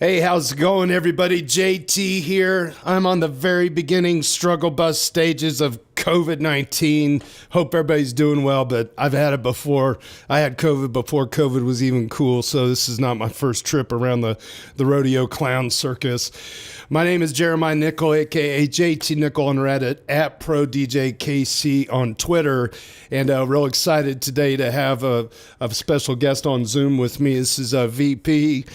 Hey, how's it going, everybody? JT here. I'm on the very beginning struggle bus stages of COVID-19. Hope everybody's doing well, but I've had it before. I had COVID before COVID was even cool, so this is not my first trip around the rodeo clown circus. My name is Jeremiah Nickel, a.k.a. JT Nickel on Reddit, at ProDJKC on Twitter, and real excited today to have a special guest on Zoom with me. This is a VP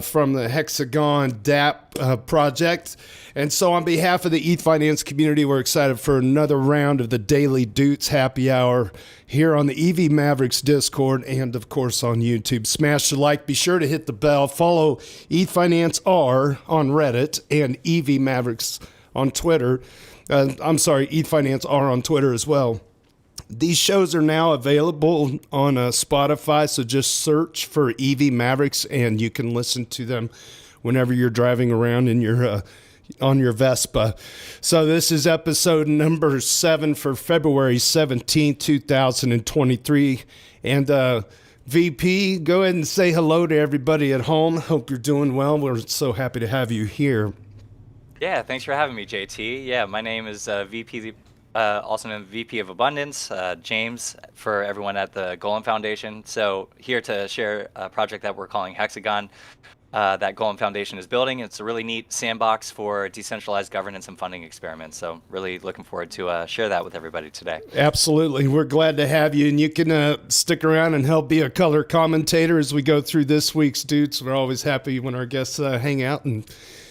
from the Hexagon dapp project. And so on behalf of the Ethfinance community, we're excited for another round of the daily Doots happy hour here on the EVMavericks Discord and, of course, on YouTube. Smash the like. Be sure to hit the bell. Follow Ethfinance R on Reddit and EVMavericks on Twitter. Ethfinance R on Twitter as well. These shows are now available on Spotify, so just search for EVMavericks and you can listen to them whenever you're driving around in your on your Vespa. So this is episode number 7 for February 17th, 2023. And VP, go ahead and say hello to everybody at home. Hope you're doing well. We're so happy to have you here. Yeah, thanks for having me, JT. Yeah, my name is VP, also known VP of Abundance, James, for everyone at the Golem Foundation. So here to share a project that we're calling Hexagon. That Golem Foundation is building. It's a really neat sandbox for decentralized governance and funding experiments. So really looking forward to share that with everybody today. Absolutely. We're glad to have you. And you can stick around and help be a color commentator as we go through this week's Doots. We're always happy when our guests hang out.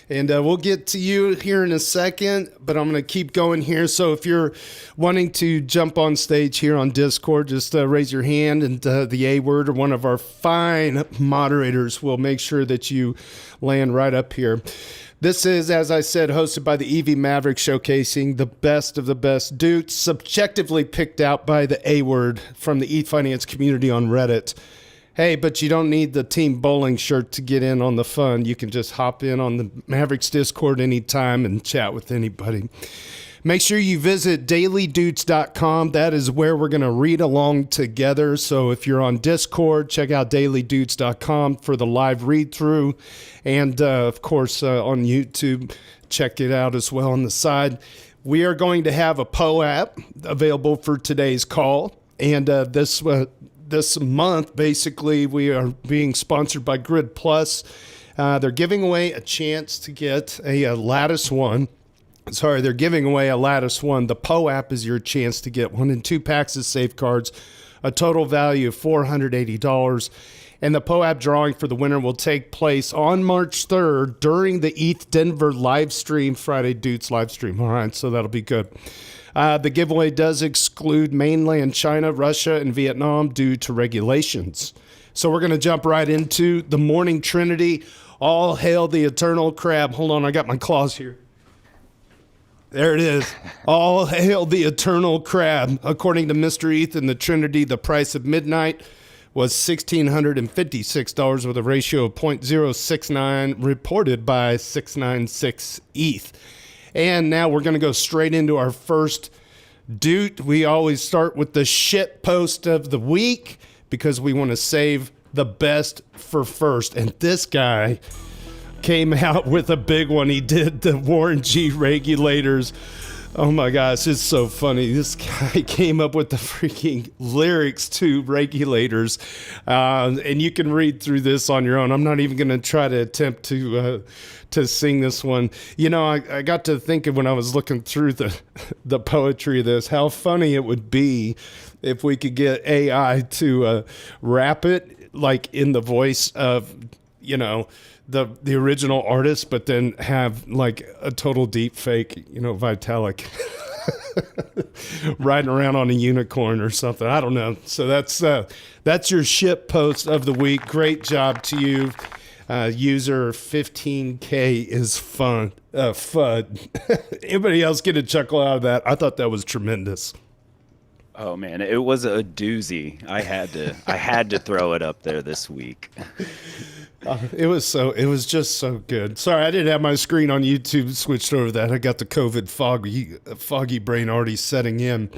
And we'll get to you here in a second, but I'm going to keep going here. So if you're wanting to jump on stage here on Discord, just raise your hand, and the A word or one of our fine moderators will make sure that you land right up here. This is, as I said, hosted by the EVMavericks, showcasing the best of the best Doots, subjectively picked out by the A word from the Ethfinance community on Reddit. Hey, but you don't need the team bowling shirt to get in on the fun. You can just hop in on the Mavericks Discord anytime and chat with anybody. Make sure you visit dailydoots.com. That is where we're going to read along together. So if you're on Discord, check out dailydoots.com for the live read-through. And, of course, on YouTube, check it out as well on the side. We are going to have a PO app available for today's call. And this month, basically, we are being sponsored by Grid Plus. They're giving away a chance to get a Lattice One. They're giving away a Lattice One. The PO app is your chance to get 1 and 2 packs of safeguards, a total value of $480. And the PO app drawing for the winner will take place on March 3rd during the ETH Denver live stream, Friday Doots live stream. All right, so that'll be good. The giveaway does exclude mainland China, Russia, and Vietnam due to regulations. So we're going to jump right into the morning trinity. All hail the eternal crab. Hold on, I got my claws here. There it is. All hail the eternal crab. According to Mr. ETH and the Trinity, the price of midnight was $1,656 with a ratio of 0.069 reported by 696 ETH. And now we're going to go straight into our first Doot. We always start with the shit post of the week because we want to save the best for first. And this guy came out with a big one. He did the Warren G regulators. Oh my gosh, it's so funny. This guy came up with the freaking lyrics to regulators. And you can read through this on your own. I'm not even going to try to attempt to sing this one. You know, I got to thinking when I was looking through the poetry of this, how funny it would be if we could get AI to rap it like in the voice of, you know, the original artist, but then have like a total deep fake, you know, Vitalik riding around on a unicorn or something. I don't know. So that's your shit post of the week. Great job to you. User 15K is fun. FUD. Anybody else get a chuckle out of that? I thought that was tremendous. Oh man, it was a doozy. I had to throw it up there this week. It was just so good. Sorry, I didn't have my screen on YouTube switched over that. I got the COVID foggy brain already setting in.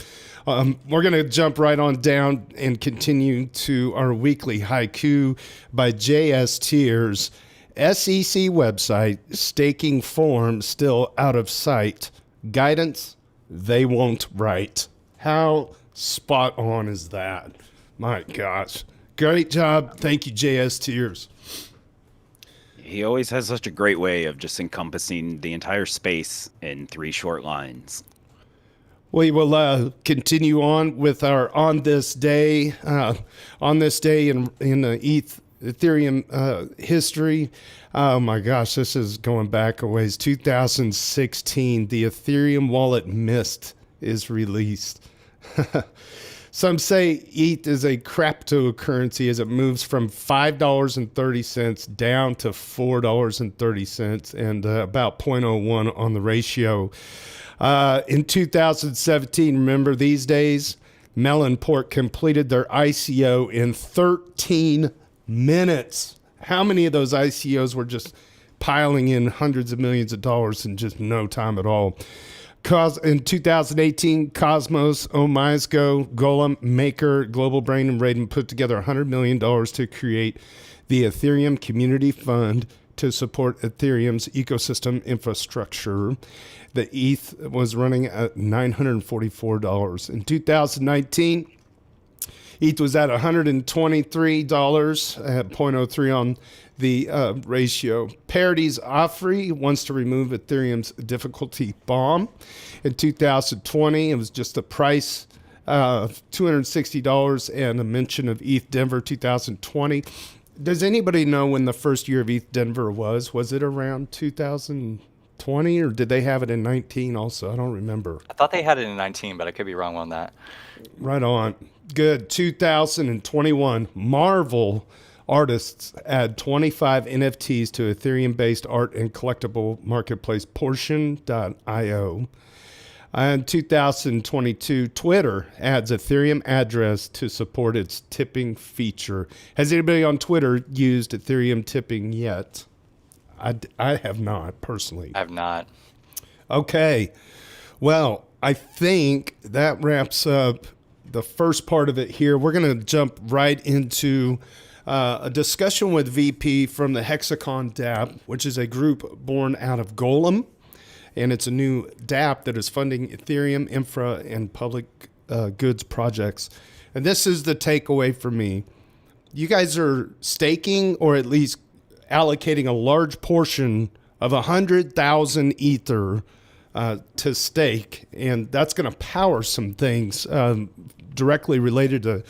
We're going to jump right on down and continue to our weekly haiku by JS Tears. SEC website, staking form still out of sight. Guidance, they won't write. How spot on is that? My gosh. Great job. Thank you, JS Tears. He always has such a great way of just encompassing the entire space in 3 short lines. We will continue on with our on this day in the Ethereum history. Oh my gosh, this is going back a ways. 2016, the Ethereum wallet Mist is released. Some say ETH is a cryptocurrency as it moves from $5.30 down to $4.30 and about 0.01 on the ratio. In 2017, remember these days, Melonport completed their ICO in 13 minutes. How many of those ICOs were just piling in hundreds of millions of dollars in just no time at all? In 2018, Cosmos, Omizgo, Golem, Maker, Global Brain, and Raiden put together $100 million to create the Ethereum Community Fund to support Ethereum's ecosystem infrastructure. The ETH was running at $944. In 2019, ETH was at $123 at 0.03 on the ratio. Parity's Offrey wants to remove Ethereum's difficulty bomb. In 2020, it was just a price of $260 and a mention of ETH Denver 2020. Does anybody know when the first year of ETH Denver was? Was it around 2020 or did they have it in 19 also? I don't remember. I thought they had it in 19, but I could be wrong on that. Right on. Good. 2021, Marvel artists add 25 NFTs to Ethereum-based art and collectible marketplace Portion.io. In 2022, Twitter adds Ethereum address to support its tipping feature. Has anybody on Twitter used Ethereum tipping yet? I have not, personally. I have not. Okay. Well, I think that wraps up the first part of it here. We're going to jump right into a discussion with VP from the Hexagon dapp, which is a group born out of Golem. And it's a new dapp that is funding Ethereum, infra, and public goods projects. And this is the takeaway for me. You guys are staking or at least allocating a large portion of 100,000 Ether to stake. And that's going to power some things directly related to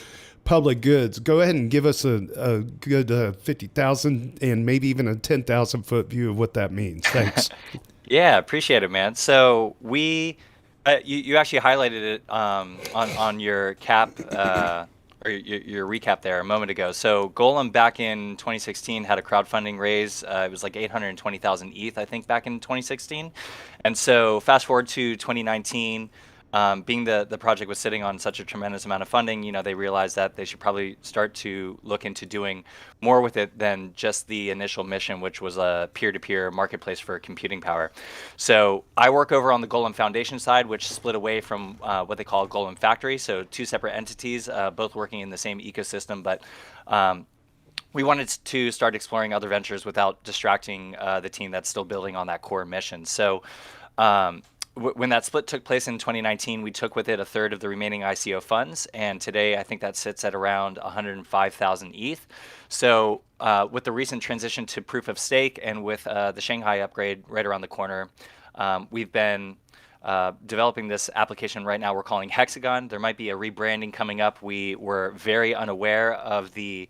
public goods. Go ahead and give us a good 50,000 and maybe even a 10,000 foot view of what that means. Thanks. Yeah, appreciate it, man. So we, you actually highlighted it on your cap or your recap there a moment ago. So Golem back in 2016 had a crowdfunding raise. It was like 820,000 ETH, I think, back in 2016. And so fast forward to 2019. Being the project was sitting on such a tremendous amount of funding, you know, they realized that they should probably start to look into doing more with it than just the initial mission, which was a peer-to-peer marketplace for computing power. So I work over on the Golem Foundation side, which split away from what they call Golem Factory. So 2 separate entities, both working in the same ecosystem, but we wanted to start exploring other ventures without distracting the team that's still building on that core mission. So when that split took place in 2019, we took with it a third of the remaining ICO funds, and today I think that sits at around 105,000 ETH. So with the recent transition to proof of stake and with the Shanghai upgrade right around the corner, we've been developing this application right now we're calling Hexagon. There might be a rebranding coming up. We were very unaware of the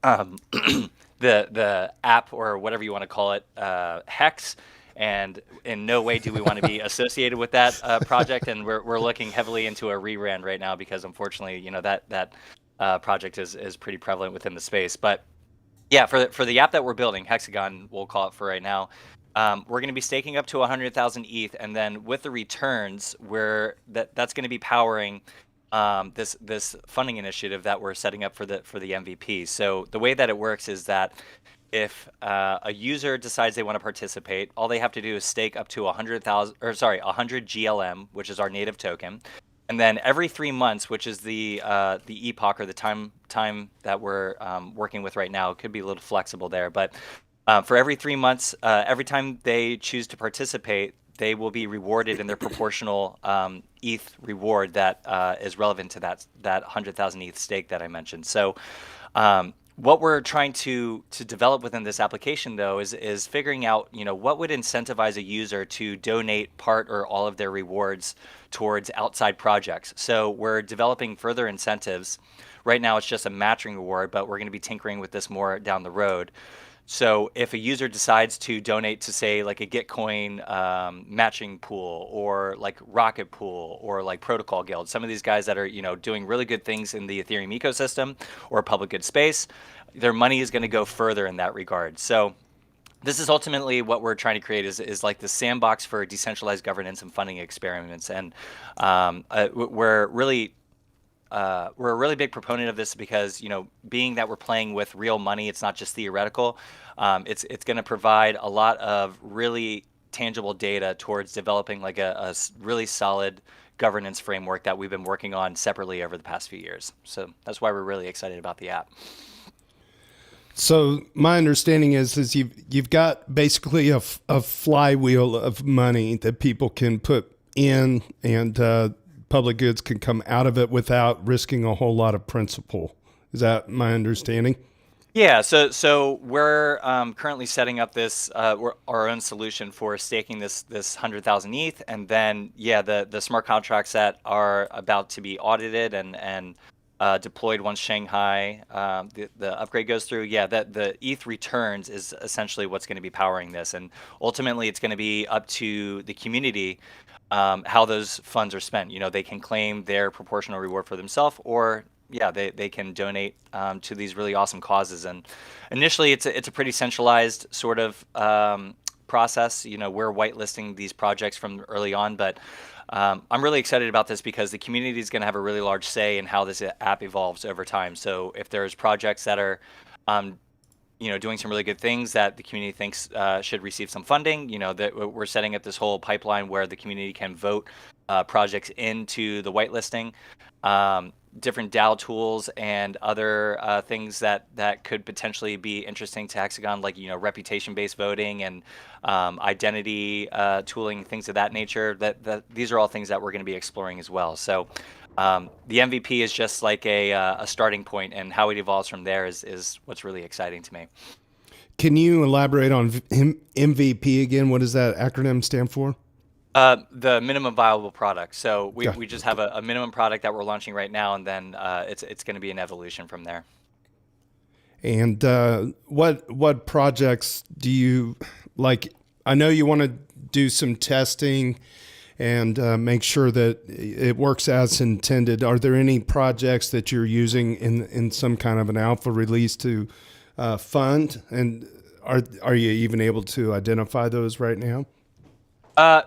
the app, or whatever you want to call it, Hex. And in no way do we want to be associated with that project. And we're looking heavily into a rebrand right now because, unfortunately, you know, that project is pretty prevalent within the space. But yeah, for the app that we're building, Hexagon, we'll call it for right now, we're going to be staking up to 100,000 ETH, and then with the returns, that's going to be powering this funding initiative that we're setting up for the MVP. So the way that it works is that if a user decides they want to participate, all they have to do is stake up to 100 GLM, which is our native token, and then every 3 months, which is the epoch or the time that we're working with right now, it could be a little flexible there, but For every 3 months, every time they choose to participate, they will be rewarded in their proportional ETH reward that is relevant to that 100,000 ETH stake that I mentioned. So what we're trying to develop within this application, though, is figuring out, what would incentivize a user to donate part or all of their rewards towards outside projects. So we're developing further incentives. Right now, it's just a matching reward, but we're going to be tinkering with this more down the road. So if a user decides to donate to, say, like a Gitcoin matching pool, or like Rocket Pool, or like Protocol Guild, some of these guys that are, doing really good things in the Ethereum ecosystem or public good space, their money is going to go further in that regard. So this is ultimately what we're trying to create, is like the sandbox for decentralized governance and funding experiments. And we're a really big proponent of this because, being that we're playing with real money, it's not just theoretical. It's going to provide a lot of really tangible data towards developing like a really solid governance framework that we've been working on separately over the past few years. So that's why we're really excited about the app. So my understanding is you've got basically a flywheel of money that people can put in, and public goods can come out of it without risking a whole lot of principal. Is that my understanding? Yeah, so we're currently setting up this our own solution for staking this 100,000 ETH, and then the smart contracts that are about to be audited and deployed once Shanghai the upgrade goes through. The ETH returns is essentially what's going to be powering this, and ultimately it's going to be up to the community how those funds are spent. They can claim their proportional reward for themselves, or they can donate to these really awesome causes. And initially, it's a pretty centralized sort of process. We're whitelisting these projects from early on, but I'm really excited about this because the community is going to have a really large say in how this app evolves over time. So if there's projects that are doing some really good things that the community thinks should receive some funding, that we're setting up this whole pipeline where the community can vote projects into the whitelisting. Different DAO tools and other things that could potentially be interesting to Hexagon, like reputation-based voting and identity tooling, things of that nature. That these are all things that we're going to be exploring as well. So the MVP is just like a starting point, and how it evolves from there is what's really exciting to me. Can you elaborate on MVP again? What does that acronym stand for? The minimum viable product. So we just have a minimum product that we're launching right now, and then it's going to be an evolution from there. And what projects do you like? I know you want to do some testing and make sure that it works as intended. Are there any projects that you're using in some kind of an alpha release to fund? And are you even able to identify those right now?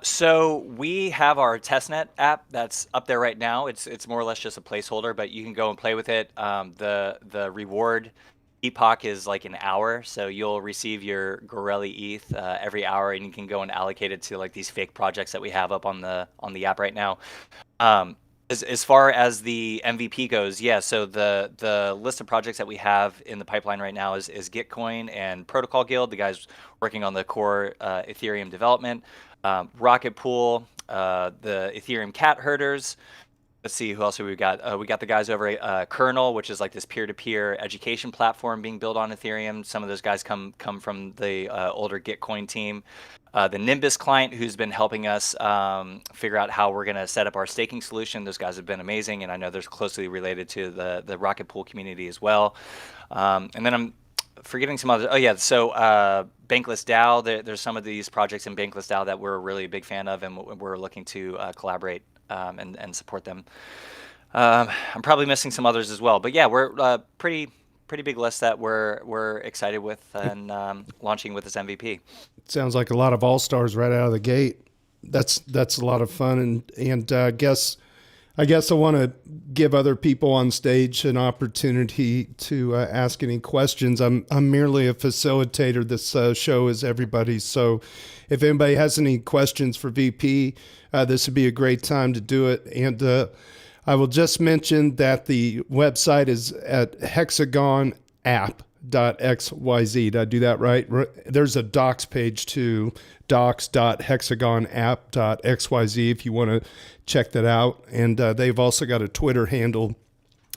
So we have our testnet app that's up there right now. It's more or less just a placeholder, but you can go and play with it. The reward epoch is like an hour, so you'll receive your Gorelli ETH every hour, and you can go and allocate it to like these fake projects that we have up on the app right now. As far as the MVP goes, so the list of projects that we have in the pipeline right now is Gitcoin and Protocol Guild, the guys working on the core Ethereum development. Rocket Pool, the Ethereum cat herders. Let's see, who else have we got? We got the guys over at Kernel, which is like this peer-to-peer education platform being built on Ethereum. Some of those guys come from the older Gitcoin team. The Nimbus client, who's been helping us figure out how we're going to set up our staking solution. Those guys have been amazing, and I know they're closely related to the Rocket Pool community as well. And then I'm forgetting some others. So Bankless DAO. There's some of these projects in Bankless DAO that we're really a big fan of, and we're looking to collaborate and support them. I'm probably missing some others as well, but we're pretty big list that we're excited with and launching with this MVP. It sounds like a lot of all-stars right out of the gate. That's a lot of fun, and I guess I want to give other people on stage an opportunity to ask any questions. I'm merely a facilitator. This show is everybody's. So if anybody has any questions for VP, this would be a great time to do it. And I will just mention that the website is at Hexagon app, .xyz. Did I do that right? There's a docs page too, docs.hexagonapp.xyz if you want to check that out. And they've also got a Twitter handle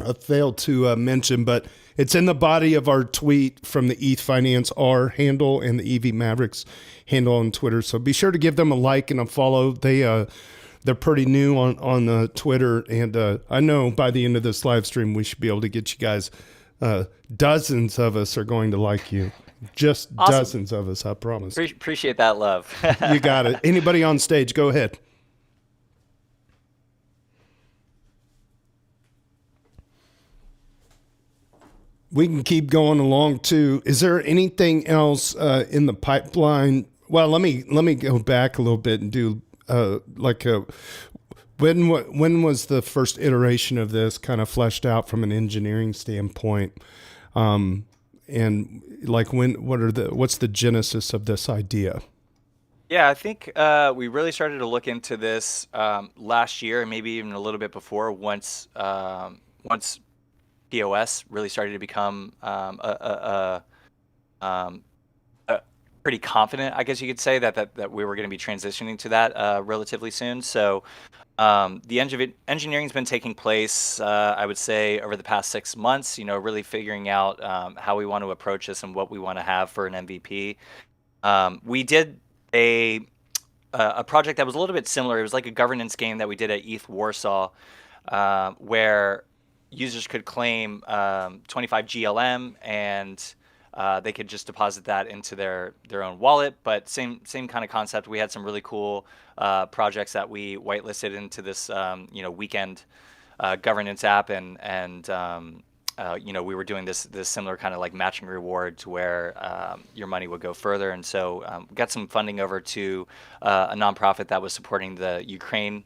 I failed to mention, but it's in the body of our tweet from the Ethfinance R handle and the EVMavericks handle on Twitter. So be sure to give them a like and a follow. They're pretty new on Twitter, and I know by the end of this live stream we should be able to get you guys. Dozens of us are going to like you. Just awesome. Dozens of us, I promise. Appreciate that love. You got it. Anybody on stage, go ahead. We can keep going along too. Is there anything else in the pipeline? Well, let me go back a little bit and do when was the first iteration of this kind of fleshed out from an engineering standpoint? And like what's the genesis of this idea? Yeah, I think we really started to look into this last year, and maybe even a little bit before. Once POS really started to become pretty confident, I guess you could say that we were going to be transitioning to that relatively soon. So the engineering's been taking place, I would say, over the past 6 months. Really figuring out how we want to approach this and what we want to have for an MVP. We did a project that was a little bit similar. It was like a governance game that we did at ETH Warsaw, where users could claim 25 GLM and they could just deposit that into their own wallet. But same kind of concept. We had some really cool projects that we whitelisted into this weekend governance app, and we were doing this similar kind of like matching reward to where your money would go further. And so we got some funding over to a nonprofit that was supporting the Ukraine.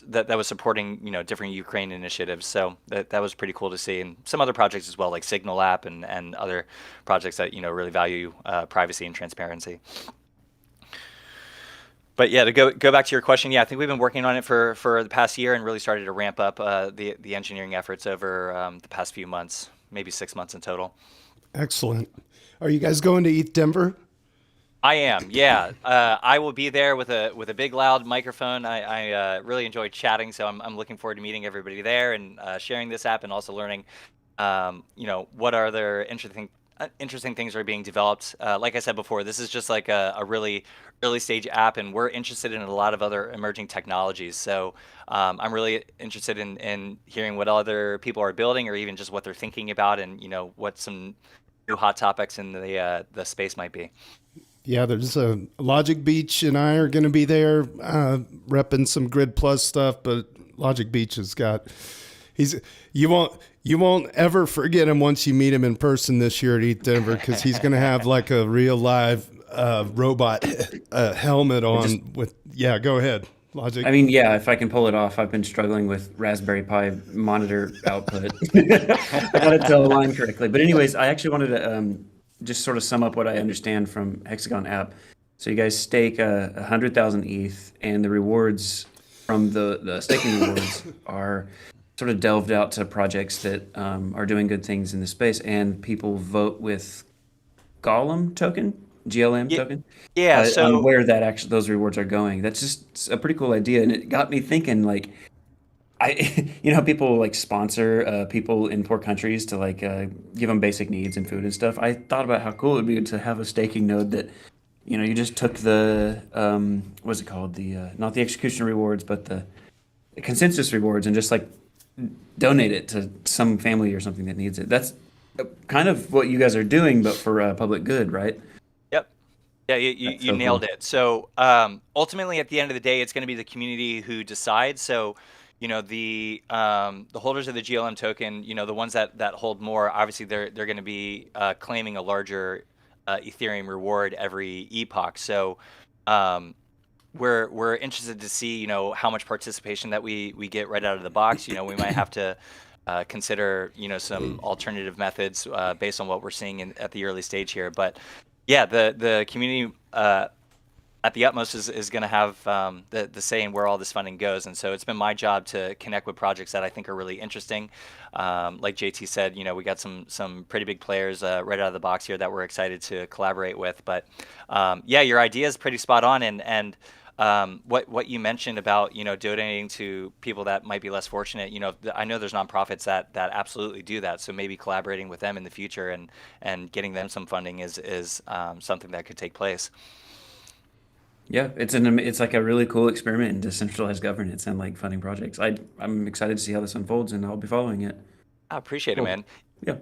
That was supporting different Ukraine initiatives, so that was pretty cool to see, and some other projects as well, like Signal app and other projects that really value privacy and transparency. But yeah, to go back to your question, yeah, I think we've been working on it for the past year and really started to ramp up the engineering efforts over the past few months, maybe 6 months in total. Excellent. Are you guys going to ETH Denver? I am, yeah. I will be there with a big loud microphone. I really enjoy chatting, so I'm looking forward to meeting everybody there and sharing this app, and also learning, what are there interesting things that are being developed. Like I said before, this is just like a really early stage app, and we're interested in a lot of other emerging technologies. So I'm really interested in hearing what other people are building, or even just what they're thinking about, and what some new hot topics in the space might be. Yeah, there's a Logic Beach and I are going to be there repping some Grid Plus stuff, but Logic Beach has got you won't ever forget him once you meet him in person this year at ETH Denver, because he's going to have like a real live robot helmet on go ahead. Logic. I mean, yeah, if I can pull it off. I've been struggling with Raspberry Pi monitor output. I got it to align correctly. But anyways, I actually wanted to just sort of sum up what I understand from Hexagon app. So you guys stake 100,000 ETH, and the rewards from the staking rewards are sort of delved out to projects that are doing good things in the space, and people vote with GLM token. Yeah. So on where those rewards are going. That's just a pretty cool idea, and it got me thinking. Like, how people like sponsor people in poor countries to like give them basic needs and food and stuff. I thought about how cool it would be to have a staking node that, you just took the what's it called, the not the execution rewards, but the consensus rewards, and just like donate it to some family or something that needs it. That's kind of what you guys are doing, but for public good, right? Yep. Yeah, you nailed it. So ultimately, at the end of the day, it's going to be the community who decides. So the holders of the GLM token, the ones that hold more, obviously they're going to be claiming a larger Ethereum reward every epoch. So we're interested to see how much participation that we get right out of the box. We might have to consider some alternative methods based on what we're seeing at the early stage here. But yeah, the community at the utmost is going to have the say in where all this funding goes. And so it's been my job to connect with projects that I think are really interesting. Like JT said, we got some pretty big players right out of the box here that we're excited to collaborate with. But yeah, your idea is pretty spot on. And what you mentioned about donating to people that might be less fortunate, I know there's nonprofits that absolutely do that. So maybe collaborating with them in the future and getting them some funding is something that could take place. Yeah, it's like a really cool experiment in decentralized governance and like funding projects. I'm excited to see how this unfolds, and I'll be following it. I appreciate it, man. Yeah.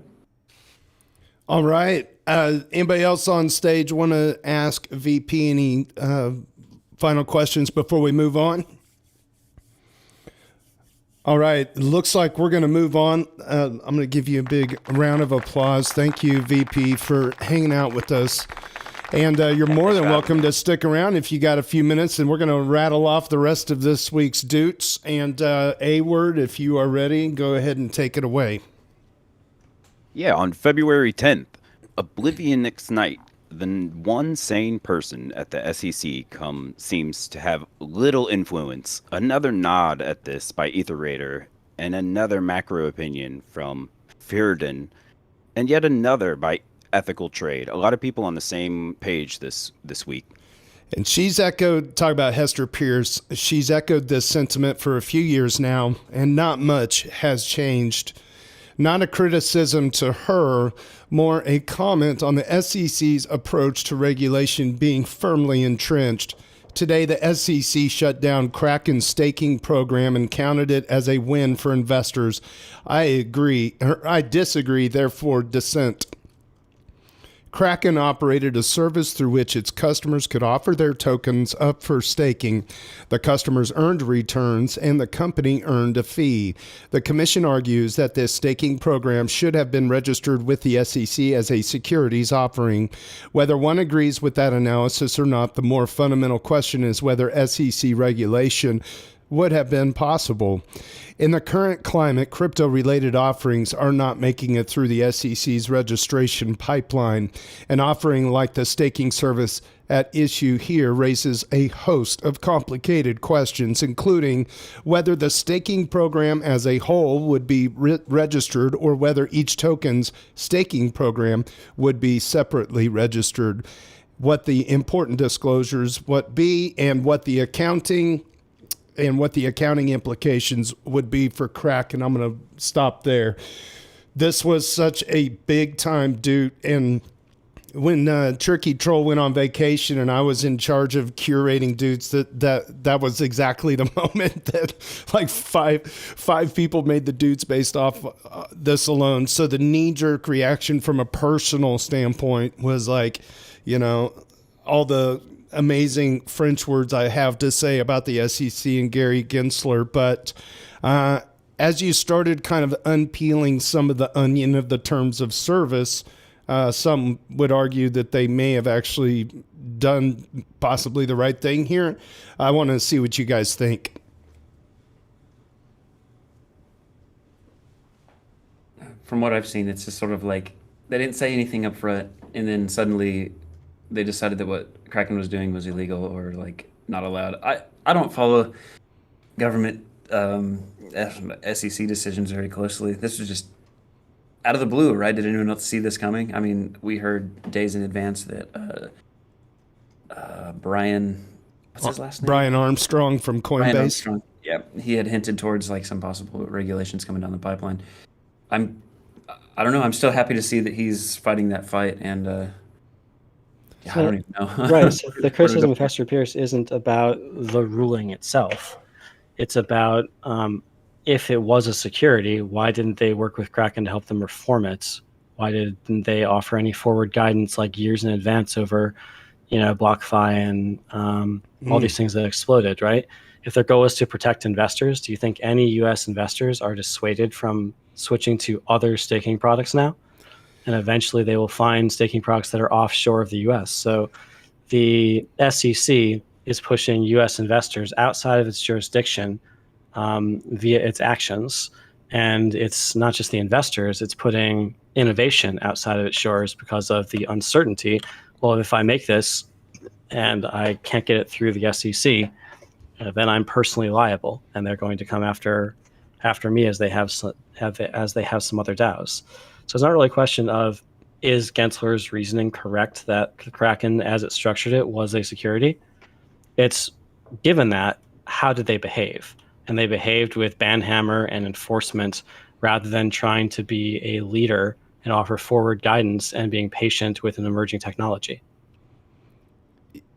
All right. Anybody else on stage want to ask VP any final questions before we move on? All right. Looks like we're going to move on. I'm going to give you a big round of applause. Thank you, VP, for hanging out with us. And you're more than welcome to stick around if you got a few minutes, and we're going to rattle off the rest of this week's Doots. And A-Word, if you are ready, go ahead and take it away. Yeah, on February 10th, Oblivionix Night, the one sane person at the SEC seems to have little influence. Another nod at this by Etherator, and another macro opinion from Firden, and yet another by Ethical Trade. A lot of people on the same page this week. And she's echoed, talk about Hester Pierce, she's echoed this sentiment for a few years now, and not much has changed. Not a criticism to her, more a comment on the SEC's approach to regulation being firmly entrenched. Today, the SEC shut down Kraken's staking program and counted it as a win for investors. I disagree, therefore dissent. Kraken operated a service through which its customers could offer their tokens up for staking. The customers earned returns, and the company earned a fee. The commission argues that this staking program should have been registered with the SEC as a securities offering. Whether one agrees with that analysis or not, the more fundamental question is whether SEC regulation would have been possible. In the current climate, crypto-related offerings are not making it through the SEC's registration pipeline. An offering like the staking service at issue here raises a host of complicated questions, including whether the staking program as a whole would be registered or whether each token's staking program would be separately registered, what the important disclosures would be, and what the accounting implications would be for Kraken. I'm going to stop there. This was such a big time Doot. And when Turkey Troll went on vacation and I was in charge of curating Doots, that was exactly the moment that like five people made the Doots based off this alone. So the knee-jerk reaction from a personal standpoint was like, all the amazing French words I have to say about the SEC and Gary Gensler. But as you started kind of unpeeling some of the onion of the terms of service, some would argue that they may have actually done possibly the right thing here. I want to see what you guys think. From what I've seen, it's just sort of like they didn't say anything up front, and then suddenly they decided that what Kraken was doing was illegal or like not allowed. I don't follow government SEC decisions very closely. This was just out of the blue, right? Did anyone else see this coming? I mean, we heard days in advance that Brian, what's his last name? Brian Armstrong from Coinbase. Brian Armstrong. Yeah, he had hinted towards like some possible regulations coming down the pipeline. I don't know. I'm still happy to see that he's fighting that fight, and I don't even know. Right. So the criticism with Hester Pierce isn't about the ruling itself. It's about if it was a security, why didn't they work with Kraken to help them reform it? Why didn't they offer any forward guidance like years in advance over, BlockFi and all these things that exploded, right? If their goal is to protect investors, do you think any U.S. investors are dissuaded from switching to other staking products now? And eventually they will find staking products that are offshore of the U.S. So the SEC is pushing U.S. investors outside of its jurisdiction via its actions. And it's not just the investors, it's putting innovation outside of its shores because of the uncertainty. Well, if I make this and I can't get it through the SEC, then I'm personally liable, and they're going to come after me as they have some other DAOs. So it's not really a question of, is Gensler's reasoning correct that Kraken, as it structured it, was a security? It's, given that, how did they behave? And they behaved with banhammer and enforcement rather than trying to be a leader and offer forward guidance and being patient with an emerging technology.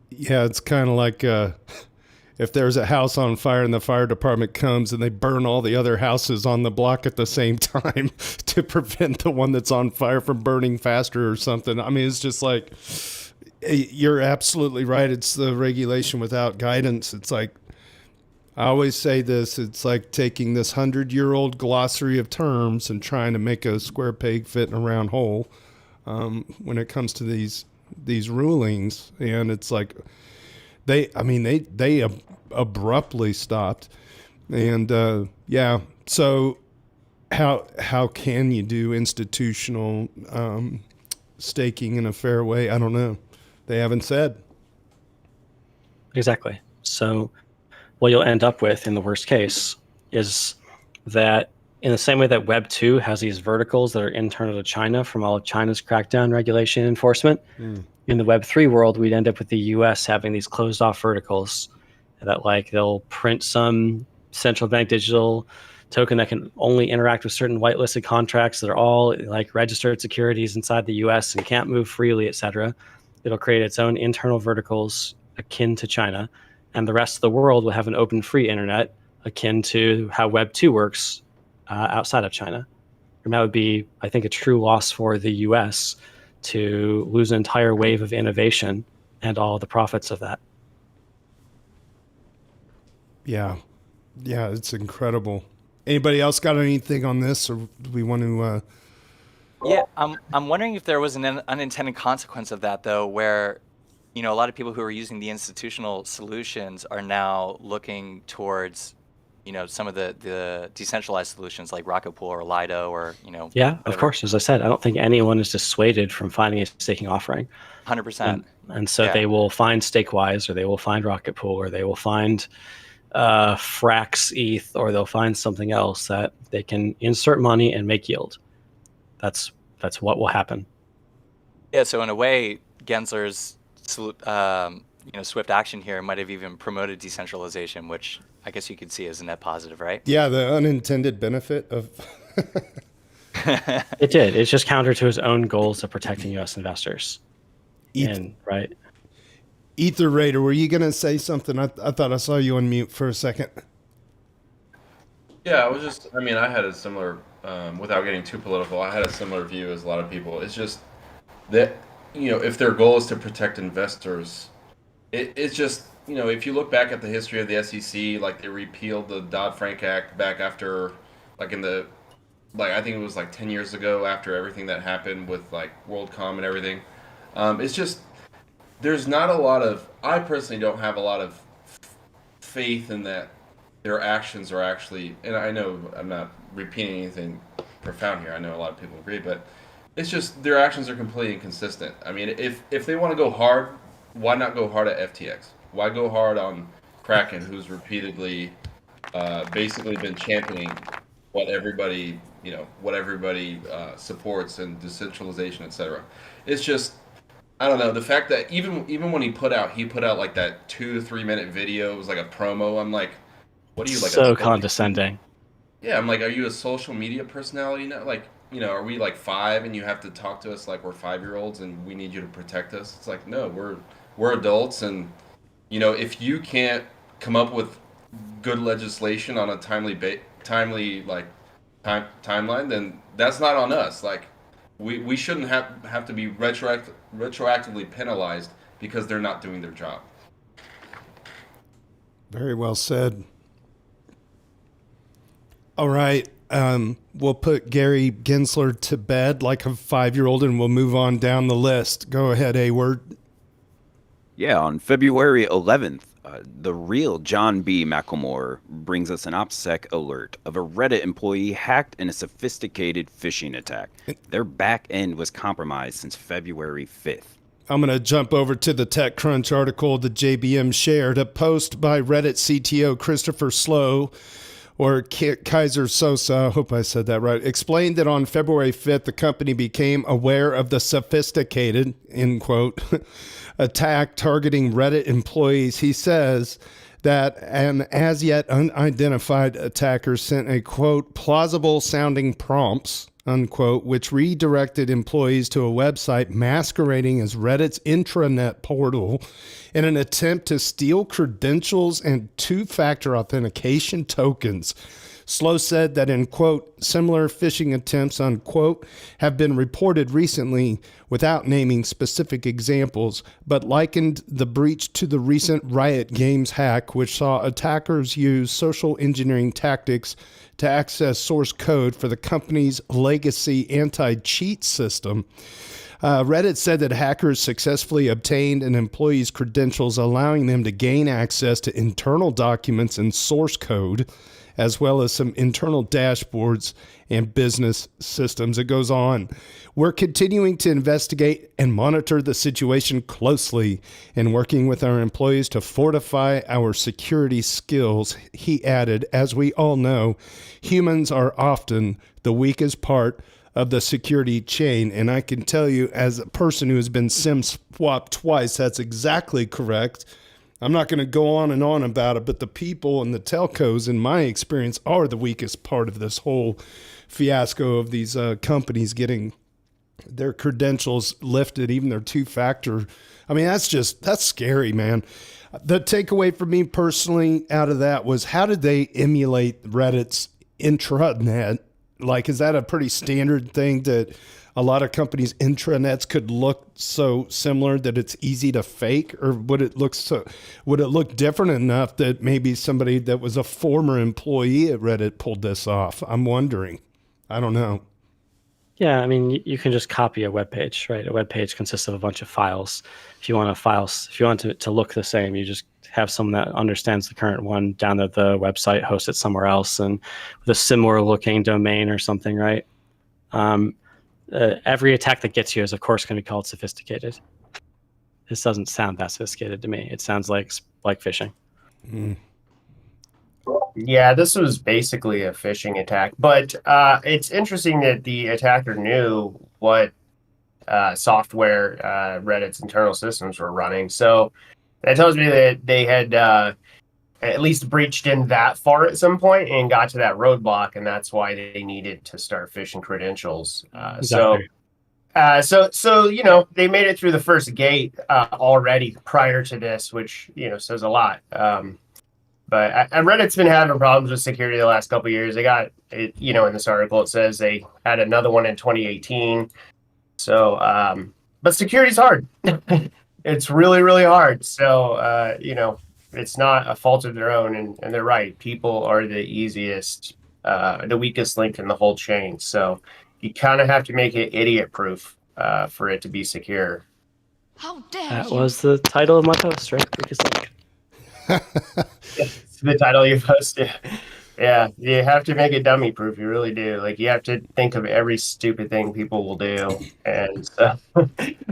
Yeah, it's kind of like if there's a house on fire and the fire department comes and they burn all the other houses on the block at the same time to prevent the one that's on fire from burning faster or something. I mean, it's just like, you're absolutely right. It's the regulation without guidance. It's like, I always say this, it's like taking this 100-year-old glossary of terms and trying to make a square peg fit in a round hole when it comes to these rulings. And it's like, they abruptly stopped. And yeah, so how can you do institutional staking in a fair way? I don't know. They haven't said. Exactly. So what you'll end up with in the worst case is that, in the same way that Web 2 has these verticals that are internal to China from all of China's crackdown regulation enforcement, in the Web 3 world, we'd end up with the US having these closed off verticals that, like, they'll print some central bank digital token that can only interact with certain whitelisted contracts that are all like registered securities inside the US and can't move freely, etc. It'll create its own internal verticals akin to China, and the rest of the world will have an open free internet akin to how Web 2 works outside of China. And that would be, I think, a true loss for the US to lose an entire wave of innovation and all the profits of that. Yeah, it's incredible. Anybody else got anything on this, or do we want to? Yeah, I'm wondering if there was an unintended consequence of that, though, where, a lot of people who are using the institutional solutions are now looking towards, some of the decentralized solutions like Rocket Pool or Lido or, Yeah, whatever. of course. As I said, I don't think anyone is dissuaded from finding a staking offering. 100%. And so Yeah. they will find Stakewise, or they will find Rocket Pool, or they will find Frax ETH, or they'll find something else that they can insert money and make yield. That's what will happen. Yeah, so in a way, Gensler's swift action here might have even promoted decentralization, which I guess you could see as a net positive, right? Yeah, the unintended benefit of. It did. It's just counter to his own goals of protecting U.S. investors. Right. Ether Raider, were you going to say something? I thought I saw you on mute for a second. Yeah, I had a similar, without getting too political, I had a similar view as a lot of people. It's just that, if their goal is to protect investors, it's just, if you look back at the history of the SEC, like they repealed the Dodd-Frank Act back after, like I think it was like 10 years ago after everything that happened with like WorldCom and everything. It's just, there's not a lot of, I personally don't have a lot of faith in that their actions are actually, and I know I'm not repeating anything profound here, I know a lot of people agree, but it's just their actions are completely inconsistent. I mean, if they want to go hard, why not go hard at FTX? Why go hard on Kraken, who's repeatedly basically been championing what everybody supports and decentralization, etc. It's just, I don't know, the fact that even when he put out like that 2 to 3 minute video, it was like a promo. I'm like, what are you, like, so condescending? Yeah, I'm like, are you a social media personality now? Like, are we like 5 and you have to talk to us like we're 5-year-olds and we need you to protect us? It's like, no, we're adults, and if you can't come up with good legislation on a timely timeline, then that's not on us. Like, we shouldn't have to be retroactively penalized because they're not doing their job. Very well said. All right. We'll put Gary Gensler to bed like a 5-year-old, and we'll move on down the list. Go ahead, A-Word. Yeah, on February 11th, the real John B. McElmore brings us an OPSEC alert of a Reddit employee hacked in a sophisticated phishing attack. Their back end was compromised since February 5th. I'm going to jump over to the TechCrunch article that JBM shared. A post by Reddit CTO Christopher Slow, or Kaiser Sosa, I hope I said that right, explained that on February 5th, the company became aware of the sophisticated, end quote, attack targeting Reddit employees. He says that an as yet unidentified attacker sent a, quote, plausible sounding prompts, unquote, which redirected employees to a website masquerading as Reddit's intranet portal in an attempt to steal credentials and two-factor authentication tokens. Slow said that in, quote, similar phishing attempts, unquote, have been reported recently without naming specific examples, but likened the breach to the recent Riot Games hack, which saw attackers use social engineering tactics to access source code for the company's legacy anti-cheat system. Reddit said that hackers successfully obtained an employee's credentials, allowing them to gain access to internal documents and source code, as well as some internal dashboards and business systems. It goes on. We're continuing to investigate and monitor the situation closely and working with our employees to fortify our security skills, he added. As we all know, humans are often the weakest part of the security chain. And I can tell you, as a person who has been SIM swapped twice, that's exactly correct. I'm not going to go on and on about it, but the people and the telcos, in my experience, are the weakest part of this whole fiasco of these companies getting their credentials lifted, even their two-factor. I mean, that's scary, man. The takeaway for me personally out of that was, how did they emulate Reddit's intranet? Like, is that a pretty standard thing that a lot of companies' intranets could look so similar that it's easy to fake? Or would it look different enough that maybe somebody that was a former employee at Reddit pulled this off? I'm wondering. I don't know. Yeah, I mean, you can just copy a web page, right? A web page consists of a bunch of files. If you want it to look the same, you just have someone that understands the current one download the website, host it somewhere else, and with a similar looking domain or something, right? Every attack that gets you is, of course, going to be called sophisticated. This doesn't sound that sophisticated to me. It sounds like phishing. Mm. Yeah, this was basically a phishing attack, but it's interesting that the attacker knew what software Reddit's internal systems were running. So that tells me that they had at least breached in that far at some point and got to that roadblock, and that's why they needed to start phishing credentials. Exactly. So you know, they made it through the first gate already prior to this, which, you know, says a lot. But Reddit's been having problems with security the last couple of years. They got it, you know, in this article it says they had another one in 2018. So, but security's hard. It's really, really hard. So, you know, it's not a fault of their own, and they're right. People are the weakest link in the whole chain. So you kind of have to make it idiot-proof for it to be secure. How dare That you? was the title of my post, right? Weakest link. It's the title you posted. Yeah, you have to make it dummy proof. You really do. Like, you have to think of every stupid thing people will do and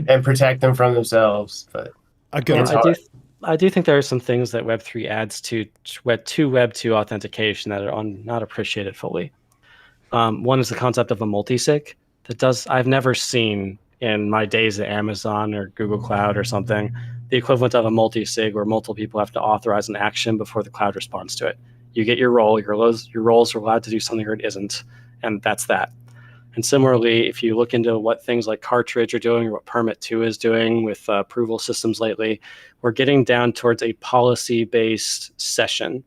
and protect them from themselves. But I do think there are some things that Web3 adds to Web2 authentication that are not appreciated fully. One is the concept of a multisig I've never seen in my days at Amazon or Google Cloud or something, the equivalent of a multi-sig where multiple people have to authorize an action before the cloud responds to it. You get your role, your roles are allowed to do something or it isn't, and that's that. And similarly, if you look into what things like Cartridge are doing or what Permit 2 is doing with approval systems lately, we're getting down towards a policy-based session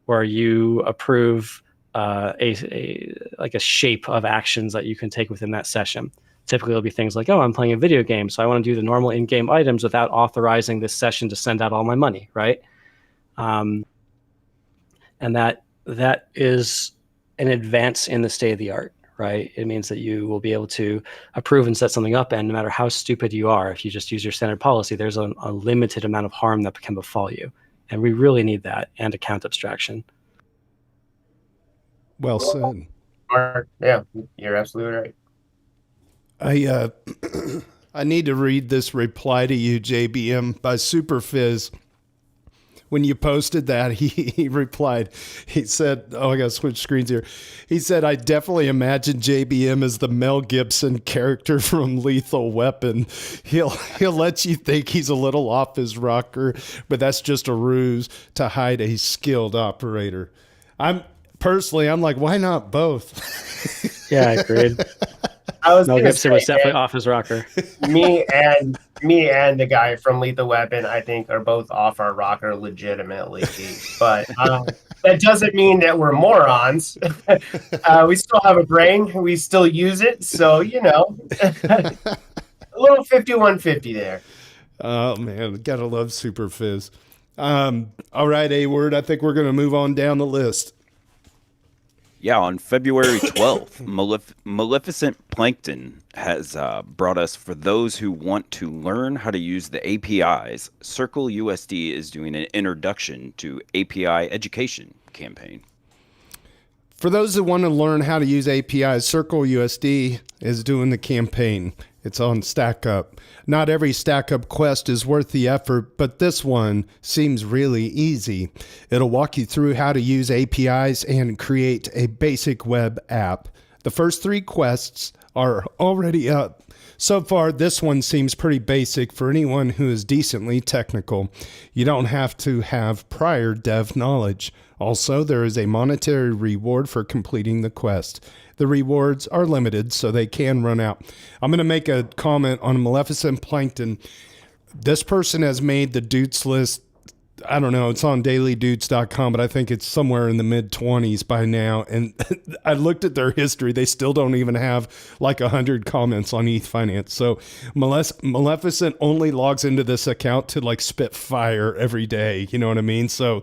where you approve a shape of actions that you can take within that session. Typically, it'll be things like, oh, I'm playing a video game, so I want to do the normal in-game items without authorizing this session to send out all my money, right? And that is an advance in the state of the art, right? It means that you will be able to approve and set something up, and no matter how stupid you are, if you just use your standard policy, there's a limited amount of harm that can befall you. And we really need that, and account abstraction. Well said. Yeah, you're absolutely right. I need to read this reply to you, JBM, by Superfizz. When you posted that, he replied, he said, oh, I got to switch screens here. He said, I definitely imagine JBM as the Mel Gibson character from Lethal Weapon. He'll let you think he's a little off his rocker, but that's just a ruse to hide a skilled operator. I'm like, why not both? Yeah, I agreed. I was Mel gonna Gibson say, was definitely man, off his rocker. me and the guy from Lethal Weapon, I think, are both off our rocker legitimately. But that doesn't mean that we're morons. We still have a brain. We still use it. So, a little 5150 there. Oh, man. Gotta love Superfizz. All right, A-Word. I think we're going to move on down the list. Yeah, on February 12th, Maleficent Plankton has brought us, for those who want to learn how to use the APIs, Circle USD is doing an introduction to API education campaign. For those that want to learn how to use APIs, Circle USD is doing the campaign. It's on StackUp. Not every StackUp quest is worth the effort, but this one seems really easy. It'll walk you through how to use APIs and create a basic web app. The first 3 quests are already up. So far, this one seems pretty basic for anyone who is decently technical. You don't have to have prior dev knowledge. Also, there is a monetary reward for completing the quest. The rewards are limited, so they can run out. I'm going to make a comment on Maleficent Plankton. This person has made the Doots list. I don't know. It's on dailydoots.com, but I think it's somewhere in the mid-20s by now. And I looked at their history. They still don't even have like 100 comments on Ethfinance. So Maleficent only logs into this account to like spit fire every day. You know what I mean? So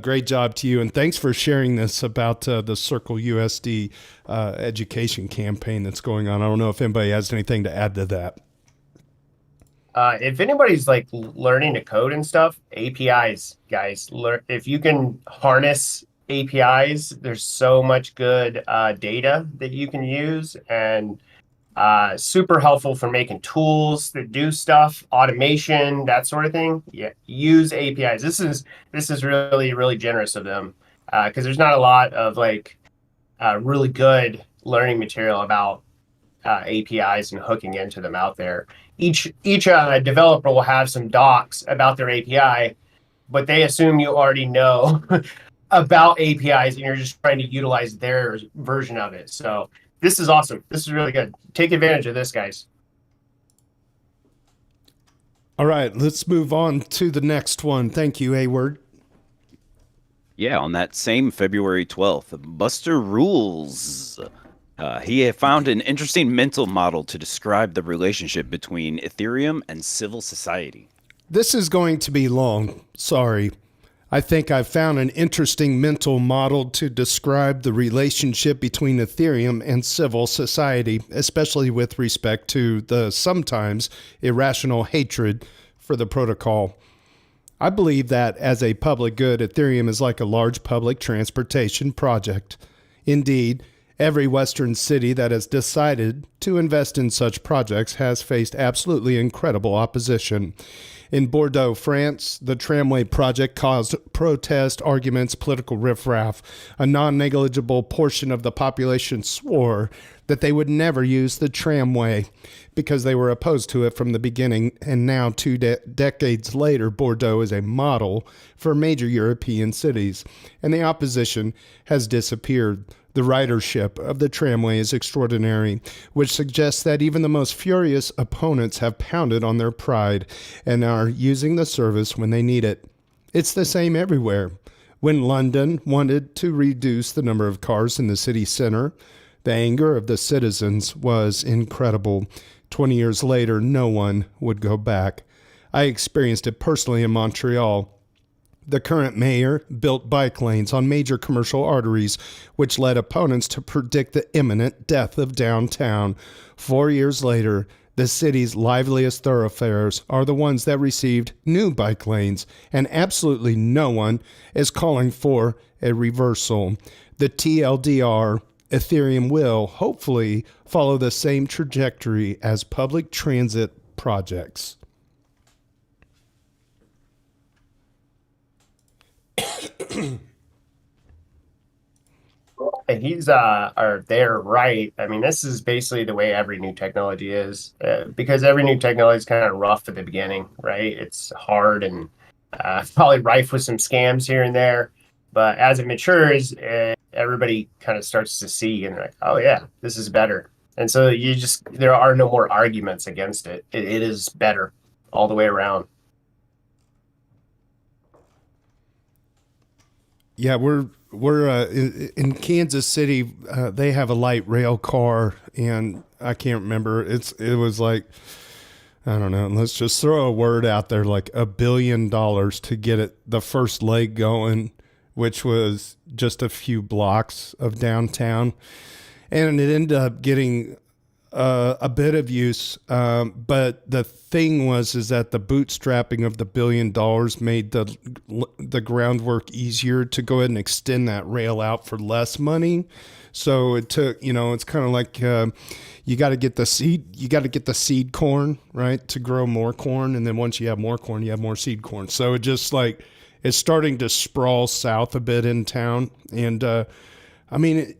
great job to you. And thanks for sharing this about the Circle USD education campaign that's going on. I don't know if anybody has anything to add to that. If anybody's like learning to code and stuff, APIs, guys, if you can harness APIs, there's so much good data that you can use, and super helpful for making tools that do stuff, automation, that sort of thing. Yeah, use APIs. This is really, really generous of them, because there's not a lot of like really good learning material about APIs and hooking into them out there. Each developer will have some docs about their API, but they assume you already know about APIs and you're just trying to utilize their version of it. So this is awesome. This is really good. Take advantage of this, guys. All right, let's move on to the next one. Thank you, A-Word. Yeah, on that same February 12th, Buster Rules. He had found an interesting mental model to describe the relationship between Ethereum and civil society. This is going to be long. Sorry. I think I found an interesting mental model to describe the relationship between Ethereum and civil society, especially with respect to the sometimes irrational hatred for the protocol. I believe that as a public good, Ethereum is like a large public transportation project. Indeed, every Western city that has decided to invest in such projects has faced absolutely incredible opposition. In Bordeaux, France, the tramway project caused protest, arguments, political riffraff. A non-negligible portion of the population swore that they would never use the tramway because they were opposed to it from the beginning. And now, 2 decades later, Bordeaux is a model for major European cities, and the opposition has disappeared. The ridership of the tramway is extraordinary, which suggests that even the most furious opponents have pounded on their pride and are using the service when they need it. It's the same everywhere. When London wanted to reduce the number of cars in the city center, the anger of the citizens was incredible. 20 years later, no one would go back. I experienced it personally in Montreal. The current mayor built bike lanes on major commercial arteries, which led opponents to predict the imminent death of downtown. 4 years later, the city's liveliest thoroughfares are the ones that received new bike lanes, and absolutely no one is calling for a reversal. The TLDR Ethereum will hopefully follow the same trajectory as public transit projects. And they're right. I mean, this is basically the way every new technology is, because every new technology is kind of rough at the beginning, right? It's hard and probably rife with some scams here and there. But as it matures, everybody kind of starts to see and they're like, oh yeah, this is better. And so there are no more arguments against it. It is better all the way around. Yeah, we're in Kansas City. They have a light rail car, and I can't remember. It was like, I don't know. Let's just throw a word out there, like $1 billion to get the first leg going, which was just a few blocks of downtown, and it ended up getting a bit of use. But the thing is that the bootstrapping of the $1 billion made the groundwork easier to go ahead and extend that rail out for less money. So it took, it's kind of like you got to get the seed corn, right, to grow more corn, and then once you have more corn, you have more seed corn. So it just like it's starting to sprawl south a bit in town, and I mean,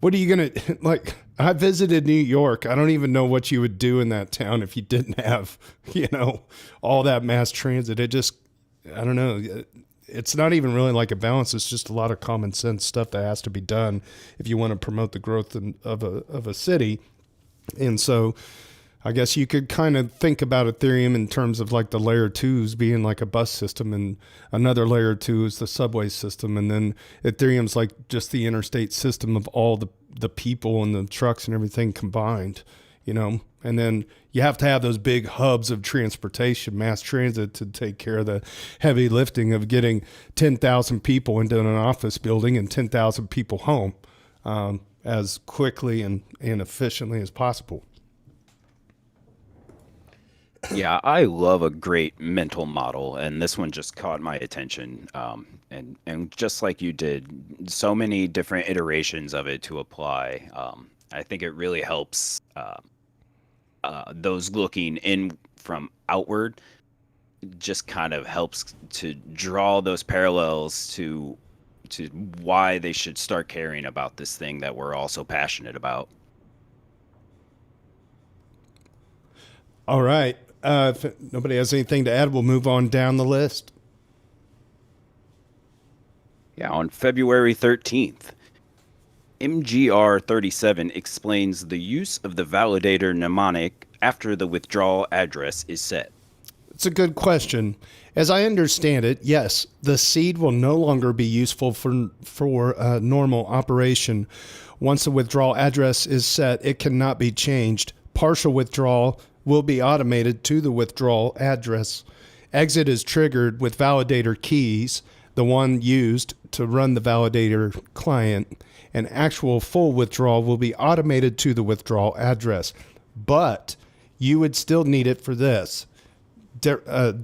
what are you gonna like? I visited New York. I don't even know what you would do in that town if you didn't have, all that mass transit. I don't know. It's not even really like a balance. It's just a lot of common sense stuff that has to be done if you want to promote the growth of a city. And so I guess you could kind of think about Ethereum in terms of like the layer 2s being like a bus system, and another layer 2 is the subway system. And then Ethereum's like just the interstate system of all the people and the trucks and everything combined, and then you have to have those big hubs of transportation, mass transit, to take care of the heavy lifting of getting 10,000 people into an office building and 10,000 people home as quickly and efficiently as possible. Yeah, I love a great mental model, and this one just caught my attention. And just like you did, so many different iterations of it to apply. I think it really helps those looking in from outward. Just kind of helps to draw those parallels to why they should start caring about this thing that we're all so passionate about. All right. If nobody has anything to add, we'll move on down the list. Yeah, on February 13th, MGR37 explains the use of the validator mnemonic after the withdrawal address is set. It's a good question. As I understand it, yes, the seed will no longer be useful for normal operation. Once the withdrawal address is set, it cannot be changed. Partial withdrawal will be automated to the withdrawal address. Exit is triggered with validator keys, the one used to run the validator client, and actual full withdrawal will be automated to the withdrawal address. But you would still need it for this. Deriving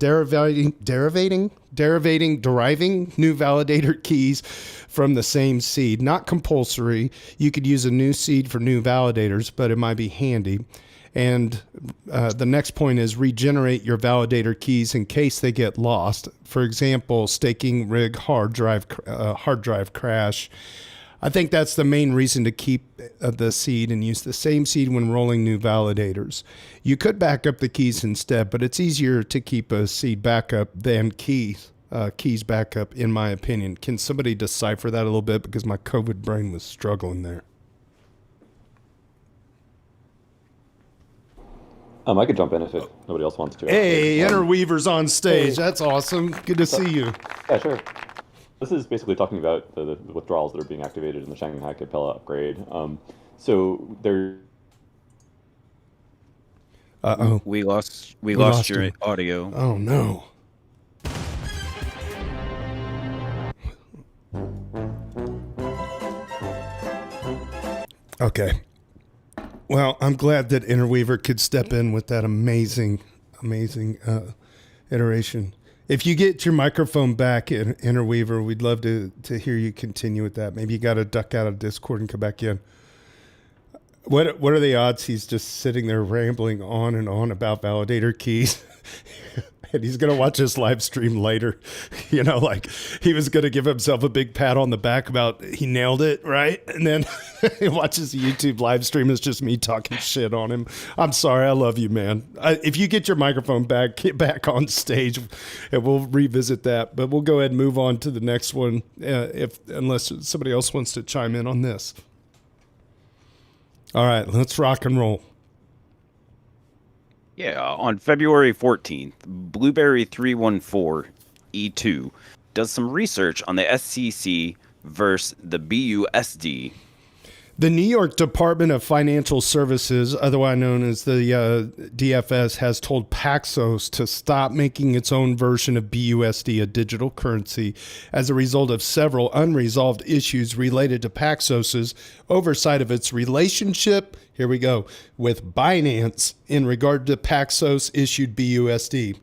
new validator keys from the same seed. Not compulsory. You could use a new seed for new validators, but it might be handy. And the next point is regenerate your validator keys in case they get lost. For example, staking rig hard drive crash. I think that's the main reason to keep the seed and use the same seed when rolling new validators. You could back up the keys instead, but it's easier to keep a seed backup than keys backup, in my opinion. Can somebody decipher that a little bit, because my COVID brain was struggling there? I could jump in if nobody else wants to. Hey, Interweaver's on stage. That's awesome. Good to see you. Yeah, sure. This is basically talking about the withdrawals that are being activated in the Shanghai Capella upgrade. So there. Uh-oh. We lost your him. audio. Oh, no. Okay. Well, I'm glad that Interweaver could step in with that amazing iteration. If you get your microphone back, Interweaver, we'd love to hear you continue with that. Maybe you got to duck out of Discord and come back in. What are the odds he's just sitting there rambling on and on about validator keys? And he's going to watch this live stream later. You know, like he was going to give himself a big pat on the back about he nailed it, right? And then he watches the YouTube live stream. It's just me talking shit on him. I'm sorry. I love you, man. If you get your microphone back, get back on stage and we'll revisit that. But we'll go ahead and move on to the next one unless somebody else wants to chime in on this. All right, let's rock and roll. Yeah, on February 14th, Blueberry 314 E2 does some research on the SEC versus the BUSD. The New York Department of Financial Services, otherwise known as the DFS, has told Paxos to stop making its own version of BUSD, a digital currency, as a result of several unresolved issues related to Paxos's oversight of its relationship, here we go, with Binance in regard to Paxos issued BUSD.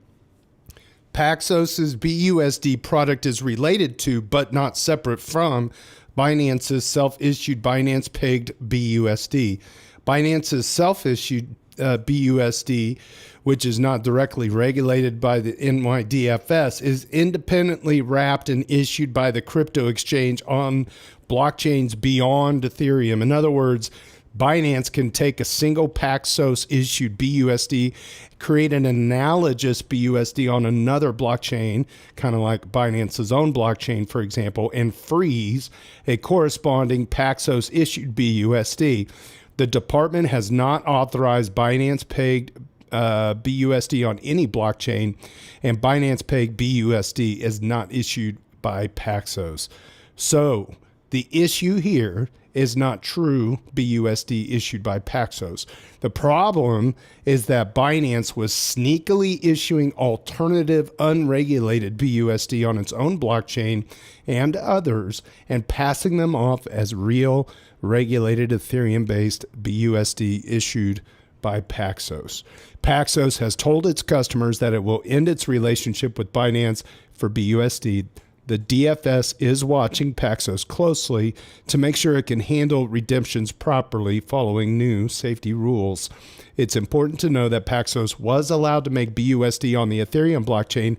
Paxos's BUSD product is related to, but not separate from, Binance's self-issued Binance-pegged BUSD. Binance's self-issued BUSD, which is not directly regulated by the NYDFS, is independently wrapped and issued by the crypto exchange on blockchains beyond Ethereum. In other words, Binance can take a single Paxos-issued BUSD, create an analogous BUSD on another blockchain, kind of like Binance's own blockchain, for example, and freeze a corresponding Paxos-issued BUSD. The department has not authorized Binance-pegged BUSD on any blockchain, and Binance-pegged BUSD is not issued by Paxos. So the issue here is not true BUSD issued by Paxos. The problem is that Binance was sneakily issuing alternative unregulated BUSD on its own blockchain and others and passing them off as real regulated Ethereum-based BUSD issued by Paxos. Paxos has told its customers that it will end its relationship with Binance for BUSD. The DFS is watching Paxos closely to make sure it can handle redemptions properly following new safety rules. It's important to know that Paxos was allowed to make BUSD on the Ethereum blockchain,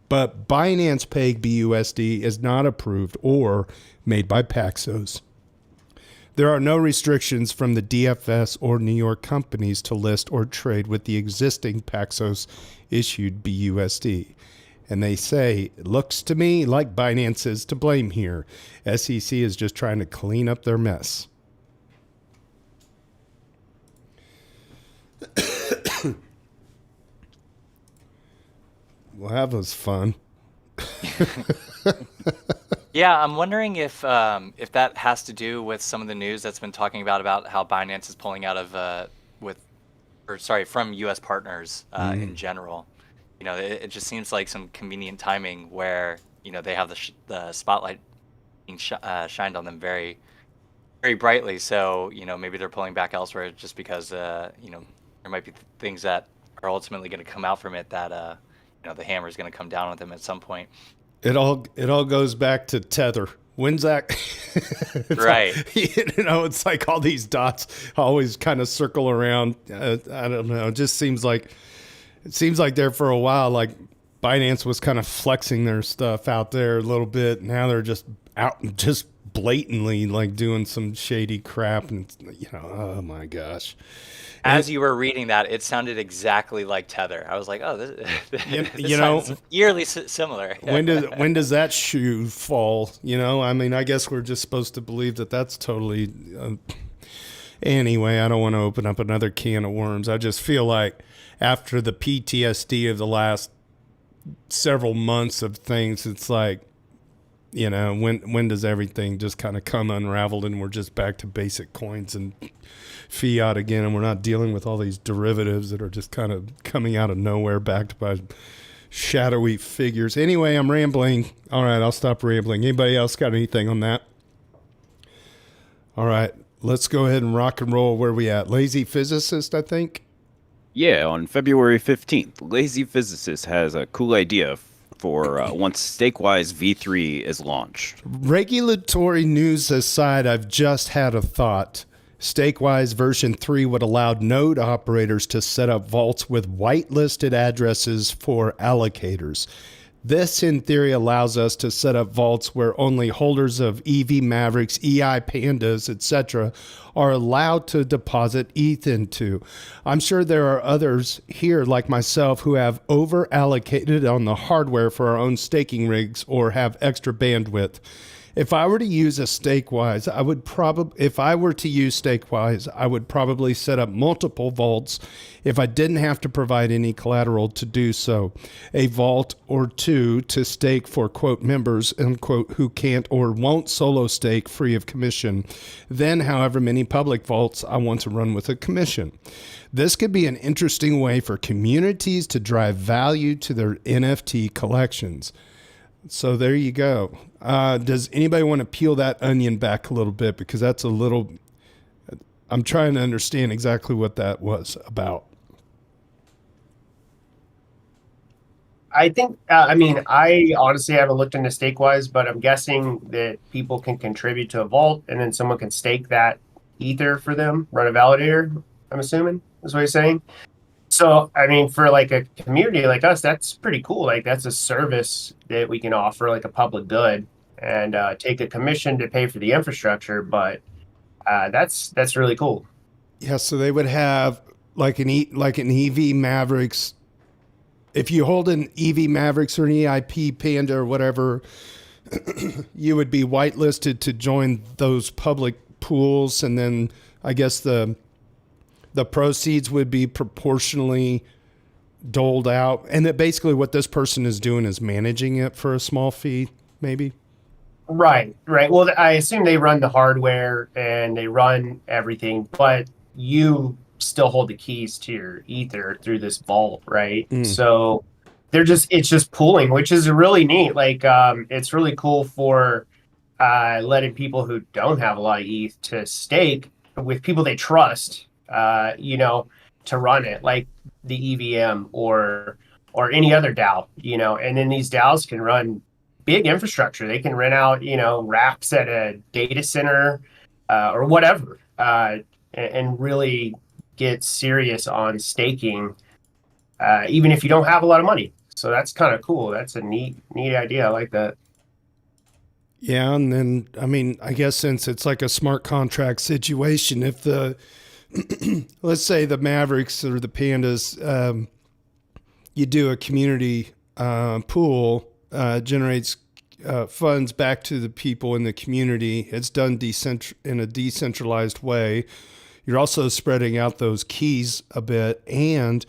but Binance-pegged BUSD is not approved or made by Paxos. There are no restrictions from the DFS or New York companies to list or trade with the existing Paxos-issued BUSD. And they say, it looks to me like Binance is to blame here. SEC is just trying to clean up their mess. Well, that was fun. Yeah, I'm wondering if that has to do with some of the news that's been talking about how Binance is pulling out of from U.S. partners in general. You know, it just seems like some convenient timing where, you know, they have the spotlight being shined on them very, very brightly. So, you know, maybe they're pulling back elsewhere just because, you know, there might be things that are ultimately going to come out from it that, you know, the hammer is going to come down with them at some point. It all goes back to Tether. When's that? Right. Like, you know, it's like all these dots always kind of circle around. I don't know. It just seems like there for a while, like Binance was kind of flexing their stuff out there a little bit. Now they're just out and just blatantly like doing some shady crap. And, you know, oh my gosh. As you were reading that, it sounded exactly like Tether. I was like, oh, this you know, sounds eerily similar. when does that shoe fall? You know, I mean, I guess we're just supposed to believe that that's totally. Anyway, I don't want to open up another can of worms. I just feel like after the PTSD of the last several months of things, it's like, you know, when does everything just kind of come unraveled and we're just back to basic coins and fiat again, and we're not dealing with all these derivatives that are just kind of coming out of nowhere backed by shadowy figures. Anyway, I'm rambling. All right, I'll stop rambling. Anybody else got anything on that? All right, let's go ahead and rock and roll. Where we at? Lazy Physicist, I think. Yeah, on February 15th, Lazy Physicist has a cool idea for once Stakewise V3 is launched? Regulatory news aside, I've just had a thought. Stakewise version 3 would allow node operators to set up vaults with whitelisted addresses for allocators. This, in theory, allows us to set up vaults where only holders of EVMavericks, EI Pandas, etc. are allowed to deposit ETH into. I'm sure there are others here like myself who have over-allocated on the hardware for our own staking rigs or have extra bandwidth. If I were to use Stakewise, I would probably set up multiple vaults if I didn't have to provide any collateral to do so. A vault or two to stake for, quote, members, unquote, who can't or won't solo stake free of commission. Then, however many public vaults I want to run with a commission. This could be an interesting way for communities to drive value to their NFT collections. So there you go. Does anybody want to peel that onion back a little bit? Because that's a little, I'm trying to understand exactly what that was about. I think, I honestly haven't looked into Stakewise, but I'm guessing that people can contribute to a vault and then someone can stake that Ether for them, run a validator, I'm assuming, is what you're saying. So, for like a community like us, that's pretty cool. Like that's a service that we can offer, like a public good, and take a commission to pay for the infrastructure. But that's really cool. Yeah. So they would have like an EVMavericks. If you hold an EVMavericks or an EIP Panda or whatever, you would be whitelisted to join those public pools, and then I guess the proceeds would be proportionally doled out. And that basically what this person is doing is managing it for a small fee, maybe? Right. Well, I assume they run the hardware and they run everything, but you still hold the keys to your Ether through this vault, right? So it's just pooling, which is really neat. Like, it's really cool for letting people who don't have a lot of ETH to stake with people they trust, to run it, like the EVM or any other DAO, and then these DAOs can run big infrastructure. They can rent out, racks at a data center or whatever, and really get serious on staking, even if you don't have a lot of money. So that's kind of cool. That's a neat idea. I like that. Yeah. And then, I guess since it's like a smart contract situation, if let's say the Mavericks or the Pandas, you do a community pool, generates funds back to the people in the community. It's done in a decentralized way. You're also spreading out those keys a bit. And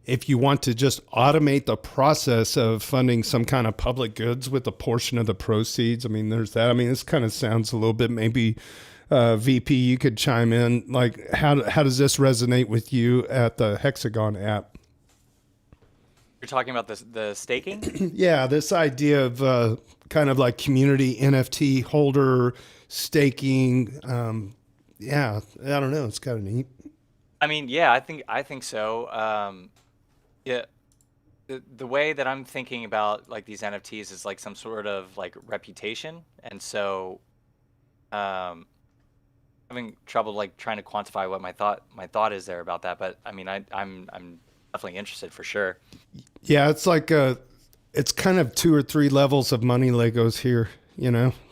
if you want to just automate the process of funding some kind of public goods with a portion of the proceeds, there's that. This kind of sounds a little bit maybe... VP, you could chime in. Like, how does this resonate with you at the Hexagon app? You're talking about the staking? Yeah, this idea of kind of like community NFT holder staking. Yeah, I don't know. It's kind of neat. Yeah, I think so. Yeah, the way that I'm thinking about like these NFTs is like some sort of like reputation, and so. Having trouble like trying to quantify what my thought is there about that, but I'm definitely interested for sure. Yeah, it's like it's kind of 2 or 3 levels of money Legos here,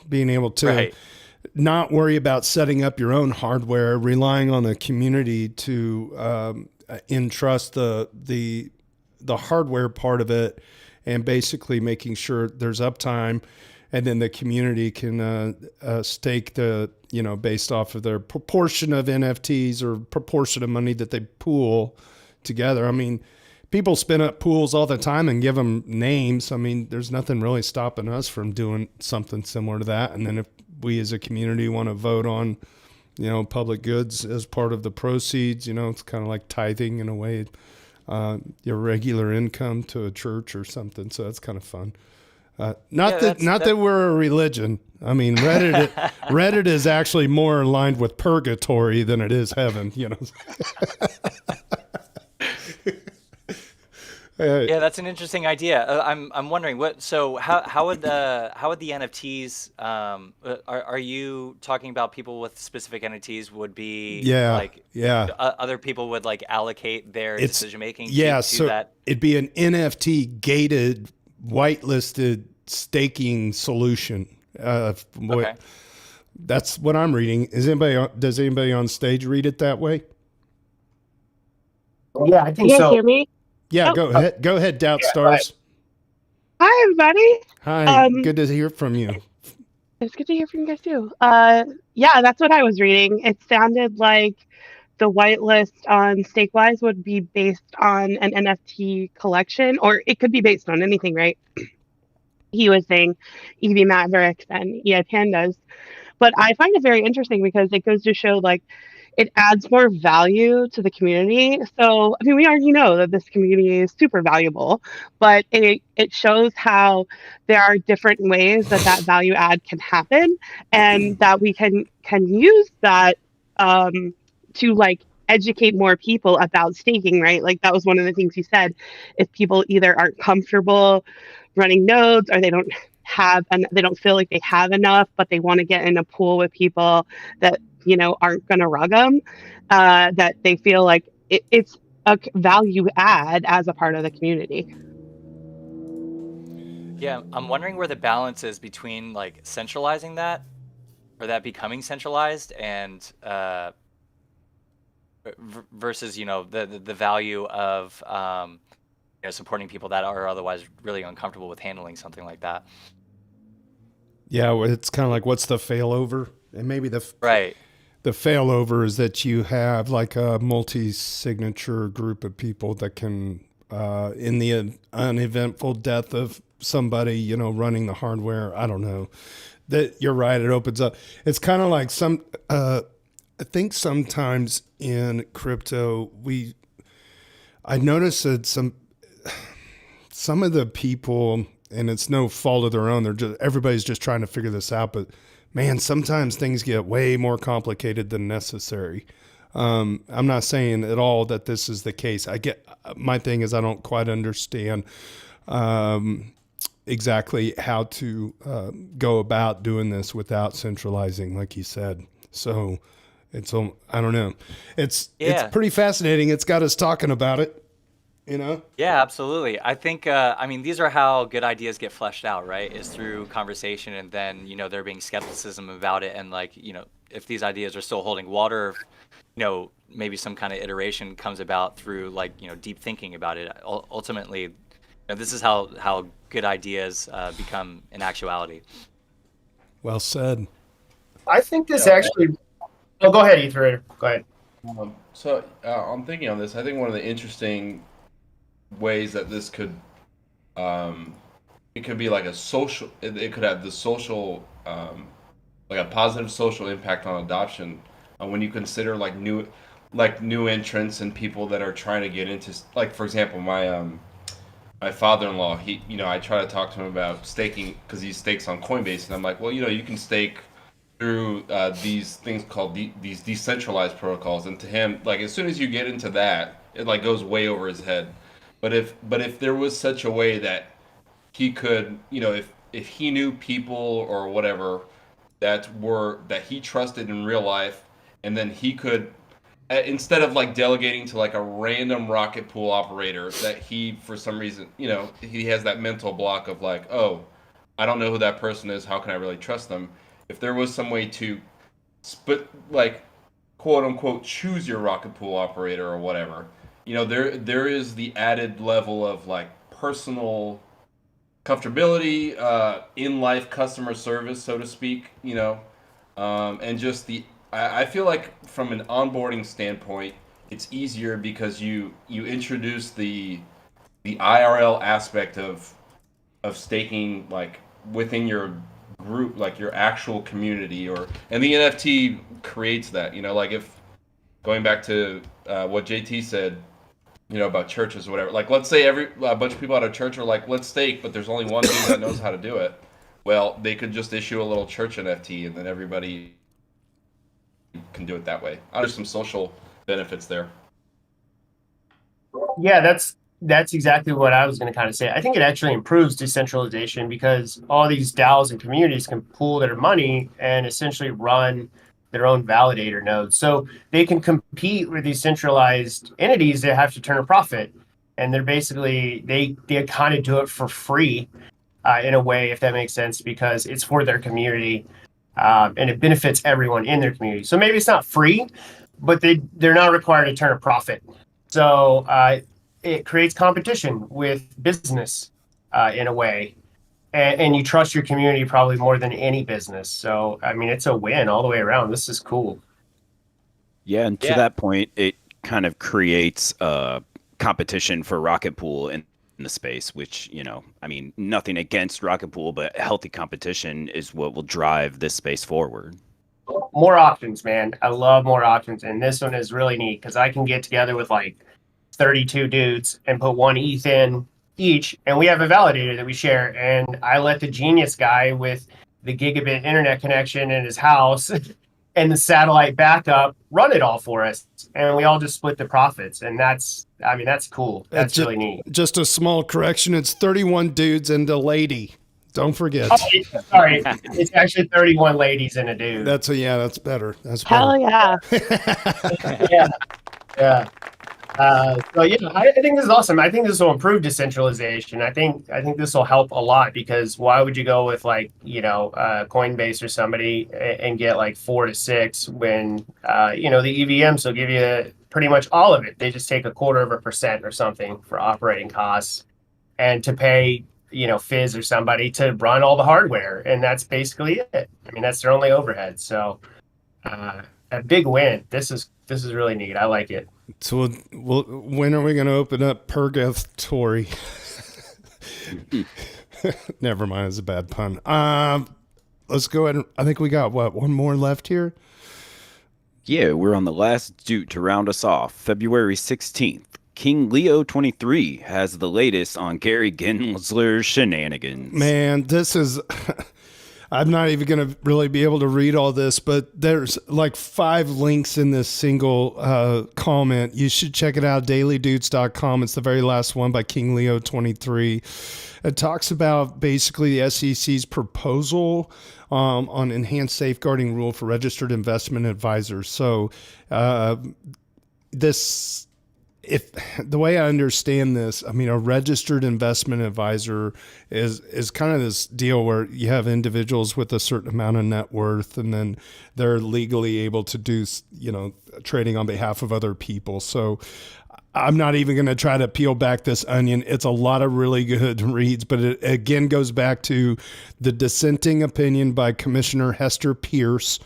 being able to not worry about setting up your own hardware, relying on the community to entrust the hardware part of it, and basically making sure there's uptime. And then the community can stake based off of their proportion of NFTs or proportion of money that they pool together. People spin up pools all the time and give them names. There's nothing really stopping us from doing something similar to that. And then if we as a community want to vote on, public goods as part of the proceeds, it's kind of like tithing in a way, your regular income to a church or something. So that's kind of fun. Not that we're a religion. Reddit is actually more aligned with purgatory than it is heaven, Yeah, that's an interesting idea. I'm wondering what. So how would the NFTs are you talking about people with specific NFTs would be Yeah, like yeah. other people would like allocate their It's decision making yeah. to So that? it'd be an NFT gated, whitelisted staking solution. Okay. That's what I'm reading. Does anybody on stage read it that way? Yeah, I think You guys so. hear me? Yeah, Oh. go ahead. Go ahead, Doubt Yeah, Stars. Hi, everybody. Hi, good to hear from you. It's good to hear from you guys too. Yeah, that's what I was reading. It sounded like the whitelist on Stakewise would be based on an NFT collection, or it could be based on anything, right? He was saying EVMavericks and Pandas. But I find it very interesting because it goes to show like it adds more value to the community. So I mean, we already know that this community is super valuable, but it shows how there are different ways that value add can happen, and that we can use that to like educate more people about staking, right? Like that was one of the things you said. If people either aren't comfortable running nodes or they don't feel like they have enough, but they want to get in a pool with people that aren't going to rug them, that they feel like it's a value add as a part of the community. Yeah, I'm wondering where the balance is between like centralizing that or that becoming centralized and versus the value of supporting people that are otherwise really uncomfortable with handling something like that. Yeah, well, it's kind of like what's the failover, and maybe the Right. the failover is that you have like a multi-signature group of people that can, in the uneventful death of somebody, running the hardware. I don't know. That you're right. It opens up. It's kind of like I think sometimes in crypto, I noticed that some of the people, and it's no fault of their own, everybody's just trying to figure this out, but man, sometimes things get way more complicated than necessary. I'm not saying at all that this is the case. My thing is I don't quite understand exactly how to go about doing this without centralizing, like you said. So I don't know. It's pretty fascinating. It's got us talking about it. Yeah, absolutely. I think, I mean, these are how good ideas get fleshed out, right? Is through conversation, and then, there being skepticism about it. And like, if these ideas are still holding water, maybe some kind of iteration comes about through like, deep thinking about it. Ultimately, this is how good ideas become an actuality. Well said. I think this actually. Oh, go ahead, Ether. Go ahead. So I'm thinking on this. I think one of the interesting ways that this could, it could be like a social. It could have the social, like a positive social impact on adoption. When you consider like new entrants and people that are trying to get into, like for example, my father-in-law. I try to talk to him about staking because he stakes on Coinbase, and I'm like, well, you can stake through these things called these decentralized protocols, and to him, like as soon as you get into that, it like goes way over his head. But if there was such a way that he could, if he knew people or whatever that he trusted in real life, and then he could, instead of like delegating to like a random rocket pool operator that he for some reason, he has that mental block of like, oh, I don't know who that person is, how can I really trust them? If there was some way to like quote unquote choose your rocket pool operator or whatever, there is the added level of like personal comfortability, in life customer service, so to speak, and just I feel like from an onboarding standpoint, it's easier because you introduce the IRL aspect of staking like within your group, like your actual community, and the NFT creates that, like if going back to what JT said, about churches or whatever, like let's say a bunch of people at a church are like, let's stake, but there's only one dude that knows how to do it. Well, they could just issue a little church NFT and then everybody can do it that way. There's some social benefits there. Yeah, that's exactly what I was going to kind of say. I think it actually improves decentralization because all these DAOs and communities can pool their money and essentially run their own validator nodes. So they can compete with these centralized entities that have to turn a profit. And they're basically, they kind of do it for free in a way, if that makes sense, because it's for their community and it benefits everyone in their community. So maybe it's not free, but they're not required to turn a profit. So it creates competition with business in a way. And you trust your community probably more than any business. So, I mean, it's a win all the way around. This is cool. Yeah, and to that point, it kind of creates competition for Rocket Pool in the space, which, you know, I mean, nothing against Rocket Pool, but healthy competition is what will drive this space forward. More options, man. I love more options. And this one is really neat because I can get together with like 32 dudes and put 1 ETH in each, and we have a validator that we share. And I let the genius guy with the gigabit internet connection in his house and the satellite backup run it all for us, and we all just split the profits. And that's cool. That's really neat. Just a small correction: it's 31 dudes and a lady. Don't forget. Oh, sorry, it's actually 31 ladies and a dude. That's better. That's better. Hell yeah. Yeah. So yeah, I think this is awesome. I think this will improve decentralization. I think this will help a lot because why would you go with like, you know, Coinbase or somebody and get like 4 to 6 when you know, the EVMs will give you pretty much all of it. They just take 0.25% or something for operating costs and to pay, you know, Fizz or somebody to run all the hardware, and that's basically it. I mean, that's their only overhead. So a big win. This is really neat. I like it. So when are we going to open up Purgatory? Never mind, it's a bad pun. Let's go ahead. I think we got one more left here. Yeah, we're on the last Doot to round us off. February 16th. King Leo 23 has the latest on Gary Gensler's shenanigans. Man, this is... I'm not even going to really be able to read all this, but there's like 5 links in this single comment. You should check it out, dailydoots.com. It's the very last one by King Leo 23. It talks about basically the SEC's proposal on enhanced safeguarding rule for registered investment advisors. So if the way I understand this, I mean, a registered investment advisor is kind of this deal where you have individuals with a certain amount of net worth, and then they're legally able to do, you know, trading on behalf of other people. So I'm not even going to try to peel back this onion. It's a lot of really good reads, but it again goes back to the dissenting opinion by Commissioner Hester Pierce,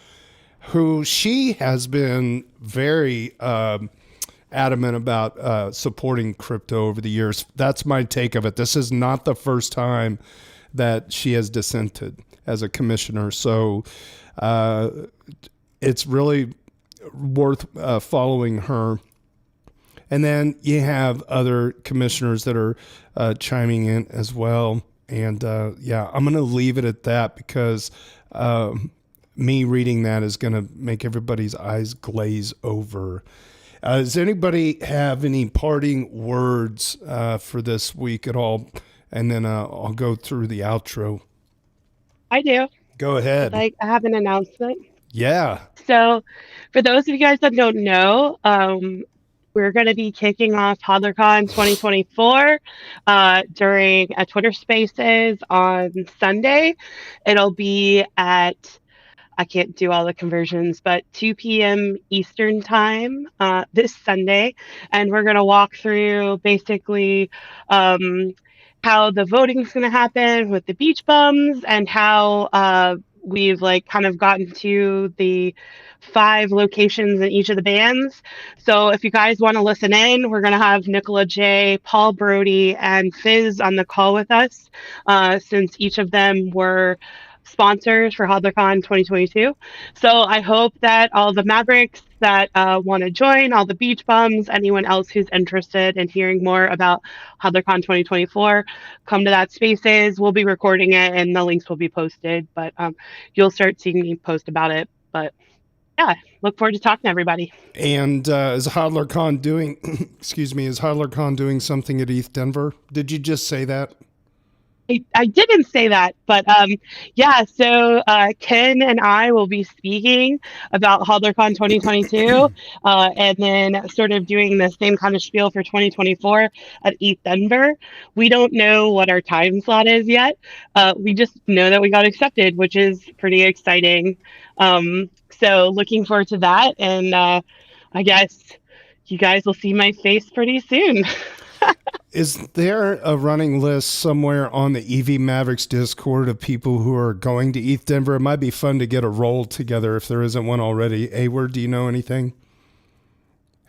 who she has been very adamant about supporting crypto over the years. That's my take of it. This is not the first time that she has dissented as a commissioner. So it's really worth following her. And then you have other commissioners that are chiming in as well. And yeah, I'm going to leave it at that because me reading that is going to make everybody's eyes glaze over. Does anybody have any parting words for this week at all? And then I'll go through the outro. I do. Go ahead. I have an announcement. Yeah. So for those of you guys that don't know, we're going to be kicking off HodlerCon 2024 during a Twitter Spaces on Sunday. It'll be at, I can't do all the conversions, but 2 p.m. Eastern time this Sunday. And we're going to walk through basically how the voting is going to happen with the beach bums and how we've like kind of gotten to the 5 locations in each of the bands. So if you guys want to listen in, we're going to have Nicola J, Paul Brody, and Fizz on the call with us since each of them were sponsors for HodlerCon 2022. So I hope that all the Mavericks that want to join, all the beach bums, anyone else who's interested in hearing more about HodlerCon 2024, come to that Spaces. We'll be recording it and the links will be posted, but you'll start seeing me post about it. But yeah, look forward to talking to everybody. And is HodlerCon doing, excuse me, is HodlerCon doing something at ETH Denver? Did you just say that? I didn't say that, but yeah, so Ken and I will be speaking about HodlerCon 2022 and then sort of doing the same kind of spiel for 2024 at ETH Denver. We don't know what our time slot is yet. We just know that we got accepted, which is pretty exciting. So looking forward to that. And I guess you guys will see my face pretty soon. Is there a running list somewhere on the EVMavericks Discord of people who are going to ETH Denver? It might be fun to get a roll together if there isn't one already. Award, do you know anything?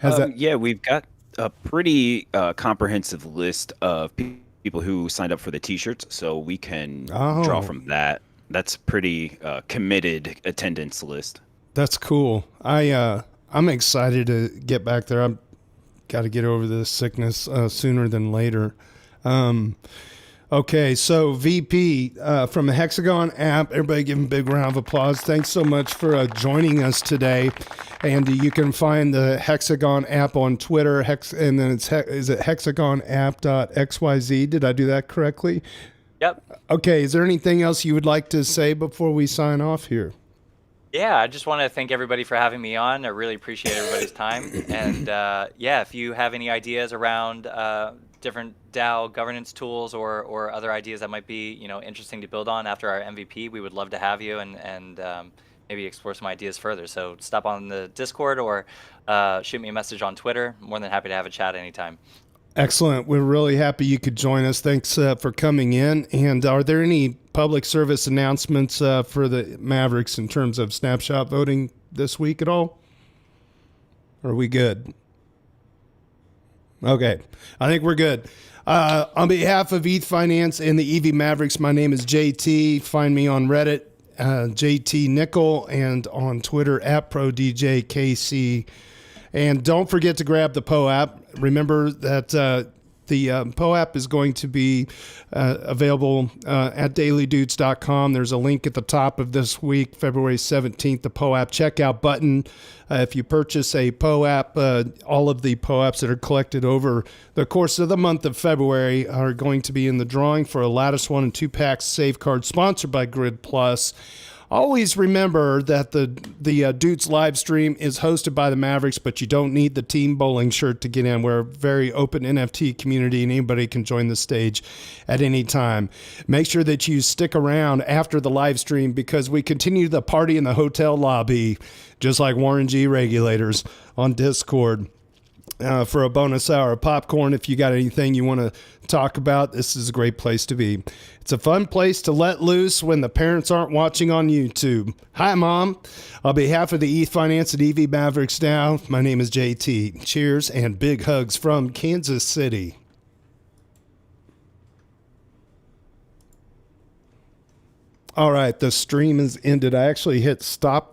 Yeah, we've got a pretty comprehensive list of people who signed up for the T-shirts, so we can draw from that. That's pretty committed attendance list. That's cool. I'm excited to get back there. I'm got to get over this sickness sooner than later. Okay, so VP from the Hexagon app, everybody give him a big round of applause. Thanks so much for joining us today. And you can find the Hexagon app on Twitter, and then is it hexagonapp.xyz? Did I do that correctly? Yep. Okay, is there anything else you would like to say before we sign off here? Yeah, I just want to thank everybody for having me on. I really appreciate everybody's time. And yeah, if you have any ideas around different DAO governance tools or other ideas that might be interesting to build on after our MVP, we would love to have you and maybe explore some ideas further. So stop on the Discord or shoot me a message on Twitter. More than happy to have a chat anytime. Excellent. We're really happy you could join us. Thanks for coming in. And are there any public service announcements for the Mavericks in terms of snapshot voting this week at all? Are we good? Okay. I think we're good. On behalf of Ethfinance and the EVMavericks, my name is JT. Find me on Reddit, JT Nickel, and on Twitter at ProDJKC. And don't forget to grab the PO app. Remember that the PO app is going to be available at dailydoots.com. There's a link at the top of this week, February 17th, the PO app checkout button. If you purchase a PO app, all of the PO apps that are collected over the course of the month of February are going to be in the drawing for a Lattice 1 and 2 packs safeguard sponsored by Grid Plus. Always remember that the Doots live stream is hosted by the Mavericks, but you don't need the team bowling shirt to get in. We're a very open NFT community, and anybody can join the stage at any time. Make sure that you stick around after the live stream because we continue the party in the hotel lobby, just like Warren G regulators on Discord. For a bonus hour of popcorn. If you got anything you want to talk about, this is a great place to be. It's a fun place to let loose when the parents aren't watching on YouTube. Hi, Mom. On behalf of the Ethfinance and EVMavericks now, my name is JT. Cheers and big hugs from Kansas City. All right, the stream is ended. I actually hit stop